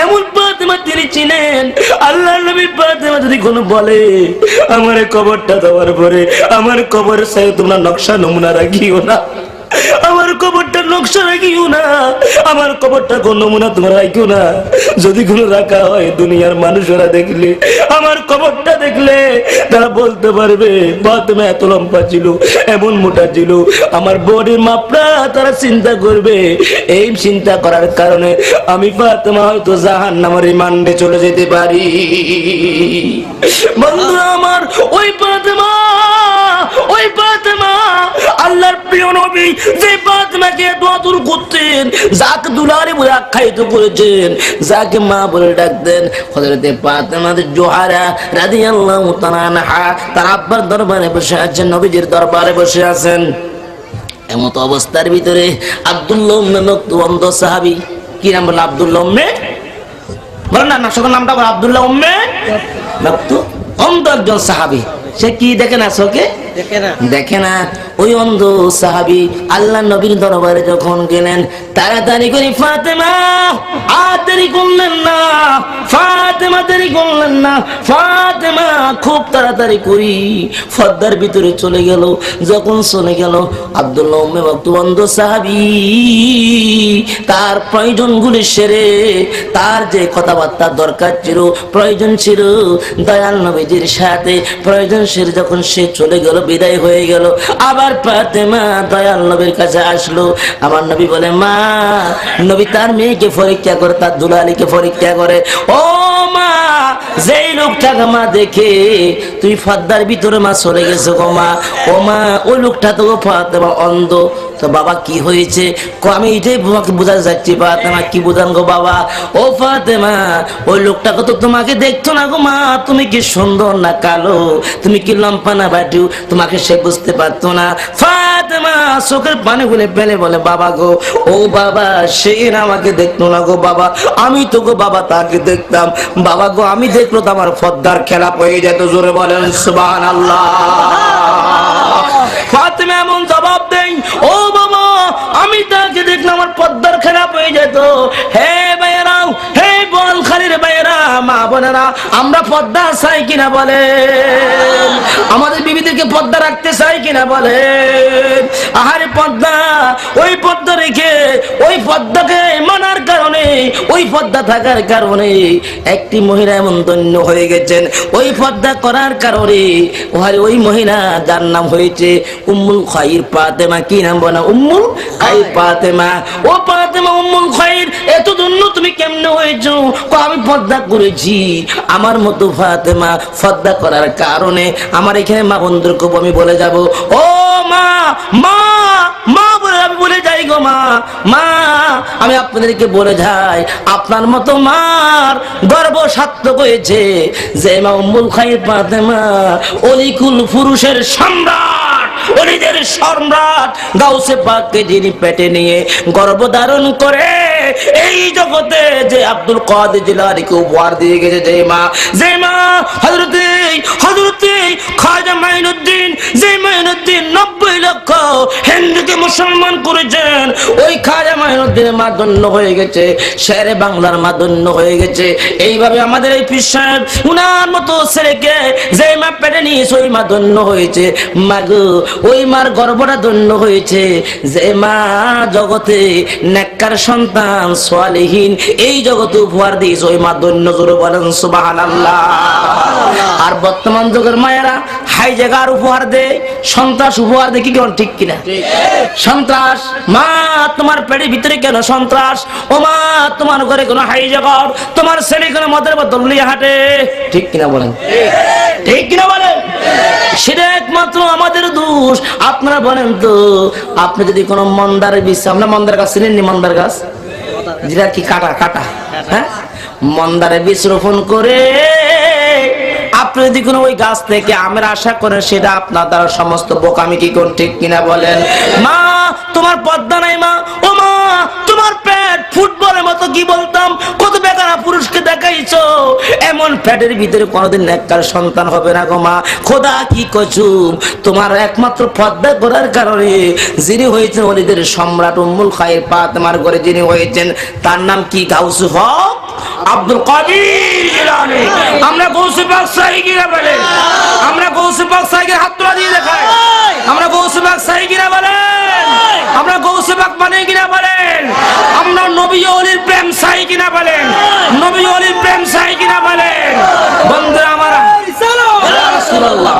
এমন ফাতেমা তিনি চিনেন। আল্লাহর নবী ফাতেমা যদি কোনো বলে আমার কবরটা দেওয়ার পরে আমার কবরের সাথে তোমরা নকশা নমুনা রাখিও না, আমার কবরটা নকশা রাখিও না, আমার কবরটা কোন নমুনা তোমরা রাখিও না, যদি কোনো রাখা হয় দুনিয়ার মানুষেরা দেখলে, আমার কবরটা দেখলে তারা বলতে পারবে ফাতেমা এত লম্বা ছিল, এমন মোটা ছিল, আমার বডির মাপটা তারা চিন্তা করবে। এই চিন্তা করার কারণে আমি ফাতেমা হয়তো জাহান্নামের রিমান্ডে চলে যেতে পারি। বন্ধুরা আমার, ওই ফাতেমা আল্লাহর প্রিয় নবী যে ফাতেমাকে এত আদর করতেন, যাকে দুলারে বলে আখ্যায়িত করেছেন, যাকে মা বলে ডাকতেন, হযরতে ফাতেমা জোহরা রাদিয়াল্লাহু তাআলা আনহা, তার আব্বার দরবারে বসে আছেন, নবীজির দরবারে বসে আছেন। এমত অবস্থার ভিতরে আব্দুল্লাহ ইবনে মাকতুম অন্ধ সাহাবী, কি নাম বলে? আব্দুল্লাহ ইবনে, বলেন না, সকল নামটা বলে, আব্দুল্লাহ ইবনে মাকতুম অন্ধ একজন সাহাবী। সে কি দেখে না? চোখে দেখে না। ওই অন্ধ সাহাবী আল্লাহ নবীর দরবারে যখন গেলেন, তাড়াতাড়ি করে ফাতেমা আর দেরি করলেন না, ফাতেমা দেরি করলেন না, ফাতেমা খুব তাড়াতাড়ি করি পর্দার ভিতরে চলে গেল। যখন চলে গেল, আব্দুল্লাহ উম্মে মাকতুম অন্ধ সাহাবী তার প্রয়োজনগুলি সেরে, তার যে কথাবার্তা দরকার ছিল, প্রয়োজন ছিল দয়াল নবীজির সাথে, প্রয়োজন সেরে যখন সে চলে গেল, বিদায় হয়ে গেল, আবার ফাতেমা দয়াল নবীর কাছে আসলো। আমার নবী বলে, মা, নবী তার মেয়েকে পরীক্ষা করে, তার দুলালিকে পরীক্ষা করে। ও মা, যেই লোকটাকে মা দেখে তুই পর্দার ভিতরে মা সরে গেছো গো মা, ও মা, ওই লোকটা তো ফাতেমা অন্ধ। তো বাবা কি হয়েছে? আমি এটাই তোমাকে বোঝাতে যাচ্ছি। ফাতেমা কি বোঝান গো বাবা? ও ফাতেমা, ওই লোকটাকে তো তোমাকে দেখতো না গো মা, তুমি কি সুন্দর না কালো, তুমি কি লম্পা না বাটু, তোমাকে সে বুঝতে পারতো না। ফাতেমা চোখের পানি গুলে ফেলে বলে, বাবা গো, ও বাবা, সে আমাকে দেখতো না গো বাবা, আমি তো গো বাবা তাকে দেখতাম। বাবা গো, আমি দেখলো তো আমার পর্দার খেলা হয়ে যেত। জোরে বলেন সুবহানাল্লাহ। ফাতেমা এমন জবাব দেয়, ও বাবা, আমি তাকে দেখলাম আমার পর্দার খেলা হয়ে যেত। হে ভাইয়েরা, হে বোয়ালখালীর ভাইয়েরা, মা বোনেরা, আমরা পর্দা চাই কিনা বলেন? আমাদের বিবিদেরকে পর্দা রাখতে চাই কিনা বলেন? আহারে পর্দা, ওই পর্দা রেখে ওই পর্দাকে মানার কারণে, ওই পর্দা থাকার কারণে একটি মহিলা এমন ধন্য হয়ে গেছেন, ওই পর্দা করার কারণে। ওই মহিলা যার নাম হয়েছে উম্মুল খায়র ফাতেমা। কি নাম বলা? উম্মুল খায়র ফাতেমা। ও ফাতেমা উম্মুল খায়র, এত ধন্য তুমি কেমনে হয়েছো? আমি পর্দা করেছি। আমার মতো ফাতেমা পর্দা করার কারণে আমার এখানে মা বন্ধুকে আমি বলে যাব, ও মা, মা, মা বলে আমি বলে যাই গো মা, মা, আমি আপনাদেরকে বলে যাই, আপনার মতো মার গর্ব সার্থক হয়েছে যে মা উম্মুল খায়র ফাতেমা অলিকুল পুরুষের সম্রাট, অলিদের সম্রাট গাউসে পাককে যিনি পেটে নিয়ে গর্ভধারণ করে এই জগতে যে আব্দুল কাদের জিলানীকে উপহার দিয়ে গেছে, যে মা হযরতে খাজা মাইনুদ্দিন, যে মাইনুদ্দিন 90 লক্ষ হিন্দুকে মুসলমান করেছেন, ওই খাজা মাইনুদ্দিনের মা ধন্য হয়ে গেছে, শেরে বাংলার মা ধন্য হয়ে গেছে। এইভাবে আমাদের এই পীর সাহেব উনার মতো ছেলেকে যে মা পেটে নিয়েছে, ওই মা ধন্য হয়েছে। মা গো, ওই মার গর্ভটা ধন্য হয়েছে যে মা জগতে নেককার সন্তান সালেহীন এই জগতে উপহার দিয়েছে, ওই মা ধন্য। জোরে বলেন সুবহানাল্লাহ। আর বর্তমান যুগের মায়েরা হাই জায়গার উপহার দেয়, সন্ত্রাস উপহার দেয়, কি কেমন ঠিক কিনা? সন্ত্রাস। মা, তোমার পেটের ভিতরে কেন সন্ত্রাস? ও মা, তোমার ঘরে কোনো হাই জায়গার, তোমার ছেলে কোনো মদের বোতল নিয়ে হাঁটে, ঠিক কিনা বলেন? ঠিক কিনা বলেন? সেটা একমাত্র আমাদের দোষ। আপনারা বলেন তো, আপনি যদি কোনো মন্দার বীজ, আমরা মন্দার গাছ চিনেননি? মন্দার গাছ যেটা কি কাটা কাটা, হ্যাঁ, মন্দারের বীজ রোপণ করে আপনি যদি কোনো ওই গাছ থেকে আমের আশা করেন, সেটা আপনার দ্বারা সমস্ত বোকামি। কি কোন ঠিক কিনা বলেন? মা, তোমার পর্দা নাই মা। ও মা, তোমার পেট ফুটবলের মতো, কি বলতাম, কত বেকারা পুরুষকে দেখাইছো, এমন পেটের ভিতরে কোনোদিন নেককার সন্তান হবে না গো মা। খোদা কি কসম, তোমার একমাত্র পর্দা করার কারণে যিনি হয়েছেন ওলিদের সম্রাট উম্মুল খায়র ফাতেমার ঘরে যিনি হয়েছেন, তার নাম কি? গাউসে হক আব্দুল কাদের জিলানী। আমরা গাউসে পাক সাহি কিনা বলেন? আমরা গাউসে পাক সাহিকে হাত তোলা দিয়ে দেখাই। আমরা গাউসে পাক সাহি কিনা বলেন? আমরা গাউসে পাক মানে কিনা বলেন? আমরা নবী ওলির প্রেম সাহি কিনা বলেন? নবী ওলির প্রেম সাহি কিনা বলেন? বন্ধুরা আমার, রাসূলুল্লাহ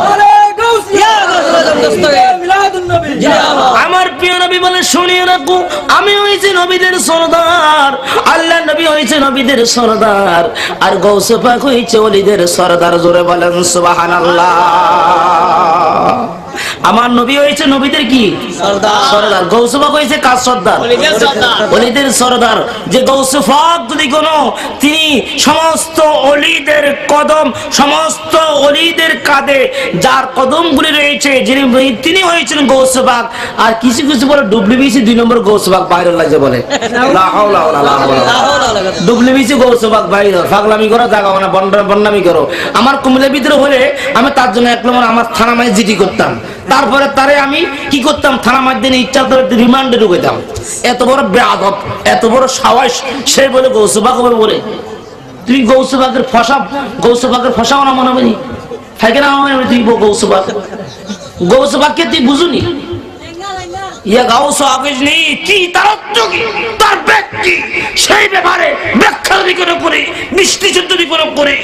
আমার প্রিয় নবী বলে, শুনিয়ে রাখো, আমি হয়েছি নবীদের সরদার, আল্লাহ নবী হয়েছে নবীদের সরদার, আর গাউসে পাক হয়েছে ওলিদের সরদার। জোরে বলেন সুবহানাল্লাহ। আমার নবী হয়েছে নবীদের কি সরদার, গাউসে পাক হয়েছে কার সরদার? ওলিদের সরদার। যে গাউসে পাক যদি কোনো, তিনি সমস্ত ওলিদের কদম, সমস্ত ওলিদের কাঁধে যার কদমগুলি রয়েছে, যিনি, তিনি হয়েছেন গাউসে পাক। আর কিছু কিছু বলে ডুপ্লিবিসি 2 নম্বর গাউসে পাক বাইরে লাগে বলে, লা হাওলা ওয়ালা লা হাওলা। ডুপ্লিবিসি গাউসে পাক বাইরে, পাগলামি করো, জাগাও না, বন্ডামি করো। আমার কুমিল্লার ভিতরে হলে আমি তার জন্য 1 নম্বর আমার থানা মাঝে জিডি করতাম, তারপরে তারে আমি কি করতাম, থানা মাধ্যমে ইচ্ছা করে রিমান্ডে ঢুকাইতাম। এত বড় বেয়াদব, এত বড় সাহস, সে বলে গৌসবাগ বলে তুই গৌসবাগের ফসাও না মনে করি থাকে না তুই গৌসবাগ, গৌসবাগকে তুই বুঝুনি ইয়া গাউস আগজনি কি তার অর্থ কি, তার ব্যক্তি সেই ব্যাপারে ব্যাখ্যার বিকরণ করে বিশ্লেষণ বিকরণ করে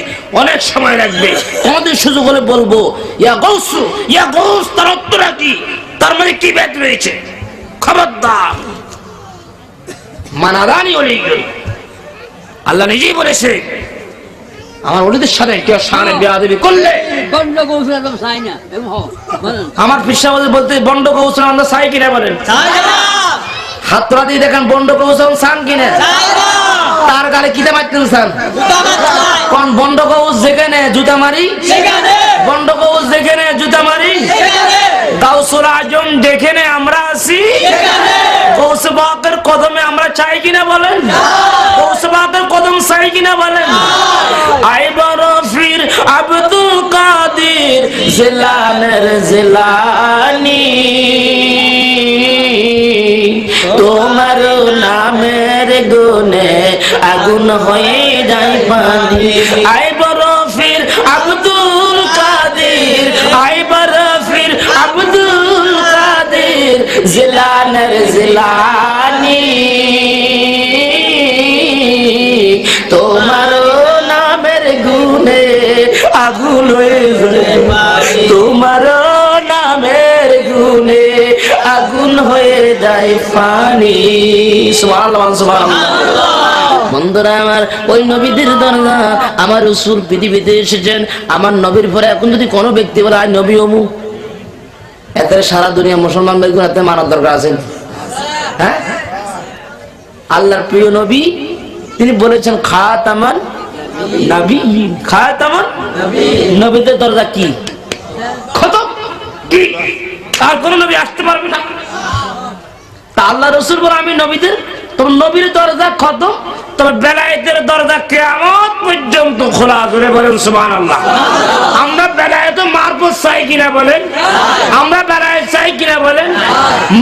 অনেক সময় লাগবে। আমাদের সুযোগ হলে বলবো ইয়া গৌস তার অর্থটা কি, তার মানে কি ব্যাট রয়েছে। খবরদার মানাদানি ওলি, আল্লাহ নিজেই বলেছে আমার ওলিদের সাথে কেউ সামনে বেয়াদবি করলে বন্ড গৌসল একদম চাই না আমার পিসা বলতে বন্ড গৌসল আমরা চাই কিনা বলেন, হাতরা দিয়ে দেখেন বন্ড গৌসল চান কিনা, তার গালে কিতা মারতেন চান কোন বন্ড গৌস যেখানে জুতা মারি, বন্ড গৌস যেখানে জুতা মারি, গাউসুল আজম যেখানে আমরা আছি, গৌসে পাকের কদমে আমরা চাই কিনা বলেন, গৌসে পাকের কদম চাই কিনা বলেন। আইবার ফির আব্দুল কাদের জিলানের জিলানি, তোমার নামের গুণে আগুন হয়ে যায় পানি। আইবার ফির আব্দুল কাদের, আইবার ফির আব্দুল কাদের জিলানের জিলানি, তোমার নামের গুণে আগুন হয়ে যায় পানি, তোমার নামের গুণে আগুন হয়ে যায় পানি। সুবহানাল্লাহ সুবহানাল্লাহ। বন্ধুরা আমার, ওই নবীদের দরজা, আমার রাসূল পৃথিবীতে এসেছেন, আমার নবীর পরে এখন যদি কোনো ব্যক্তি বলে আয় নবী অমু, এতে সারা দুনিয়া মুসলমান ভাইগুলো এতে মানার দরকার আছে। হ্যাঁ, আল্লাহর প্রিয় নবী তিনি বলেছেন খাতামান নবীয়্যিন, খাতামান নবীদের দরজা কি খতম, কি আর কোন নবী আসতে পারবে না। তা আল্লাহ রাসূল বলে আমি নবীদের, তবে নবীর দরজা খতম, তবে বেলায়েতের দরজা কিয়ামত পর্যন্ত খোলা। জোরে বলেন সুবহানাল্লাহ। আমরা বেলায়েত মারফত চাই কিনা বলেন, আমরা বেলায়েত চাই কিনা বলেন,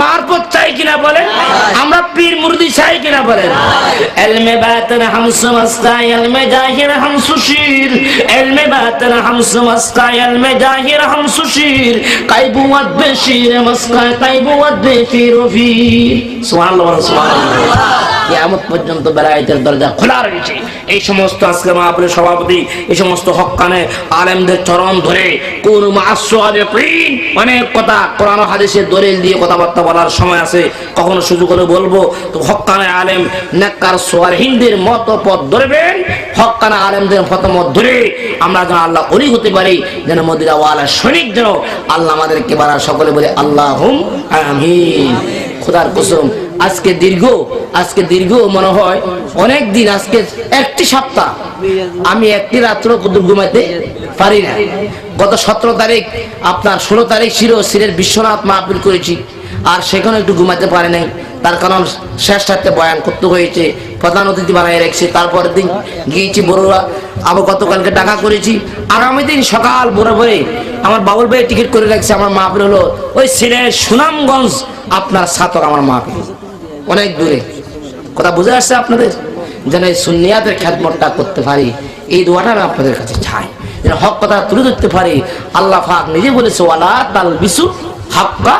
মারফত চাই কিনা বলেন, আমরা পীর মুর্দি চাই কিনা বলেন। ইলমে বাতিন হাম সমঝতা, ইলমে জাহির হাম সুশীর, ইলমে বাতিন হাম সমঝতা, ইলমে জাহির হাম সুশীর, কাইবুয়াত বেশির মস্কা, কাইবুয়াত বেশির ফির। সুবহানাল্লাহ সুবহানাল্লাহ। কিয়ামত পর্যন্ত বেলায়েতের দরজা খোলা রয়েছে। এই সমস্ত আজকে মাহফিলের সভাপতি, এই সমস্ত হক্কানে আলেমদের চরণ ধরে কোন মাসওয়ালিকিন অনেক কথা কোরআন ও হাদিসের দলিল দিয়ে কথাবার্তা বলার সময় আছে, কখনো সুযোগ হলে বলবো। তো হক্কানে আলেম নেককার সালিহিনদের মত পথ ধরবেন, হক্কানে আলেমদের মত ধরে আমরা যেন আল্লাহ ওলি হতে পারি, যেন মদিনা ওয়ালা সৈনিক যেন আল্লাহ আমাদেরকে বাড়া। সকলে বলে আল্লাহুম্মা আমিন। খোদার কসম আজকে দীর্ঘ মনে হয় অনেক দিন, আজকে একটি সপ্তাহ আমি একটি রাত্র ঘুমাইতে পারি না। গত 17 তারিখ আপনার 16 তারিখ সিরের বিশ্বনাথ মাহফিল করেছি, আর সেখানে একটু ঘুমাতে পারি নাই। তার কারণ শেষ রাতে বয়ান করতে হয়েছে, প্রধান অতিথি বানাই রেখেছি। তারপরের দিন গিয়েছি বড়ুয়া, আবার গতকালকে টাকা করেছি। আগামী দিন সকাল ভোরে আমার বাবুল ভাই টিকিট করে রাখছে। আমার মাহফিল হলো ওই সিলেট সুনামগঞ্জ আপনার ছাতক, আমার মাহফিল অনেক দূরে। কথা বুঝে আসছে আপনাদের? যেন এই সুন্নিয়াতের খেদমতটা করতে পারি, এই দোয়াটা আমি আপনাদের কাছে চাই, যেন হক কথা তুলে ধরতে পারি। আল্লাহ পাক নিজে বলেছে ওয়ালা তালবিসু হাক্কা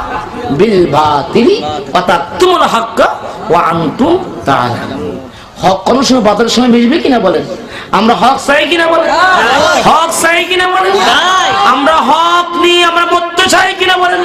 বিল বাতিলি ওয়া তাকতুমুল হাক্কা ওয়া আনতুম তাআলামুন। হক কোন সময় বাতিলের সময় মিশবে কিনা বলেন? আমরা হক চাই কিনা বলেন? হক চাই কিনা বলেন? আমরা হক নিয়ে আমরা মরতে চাই কিনা বলেন?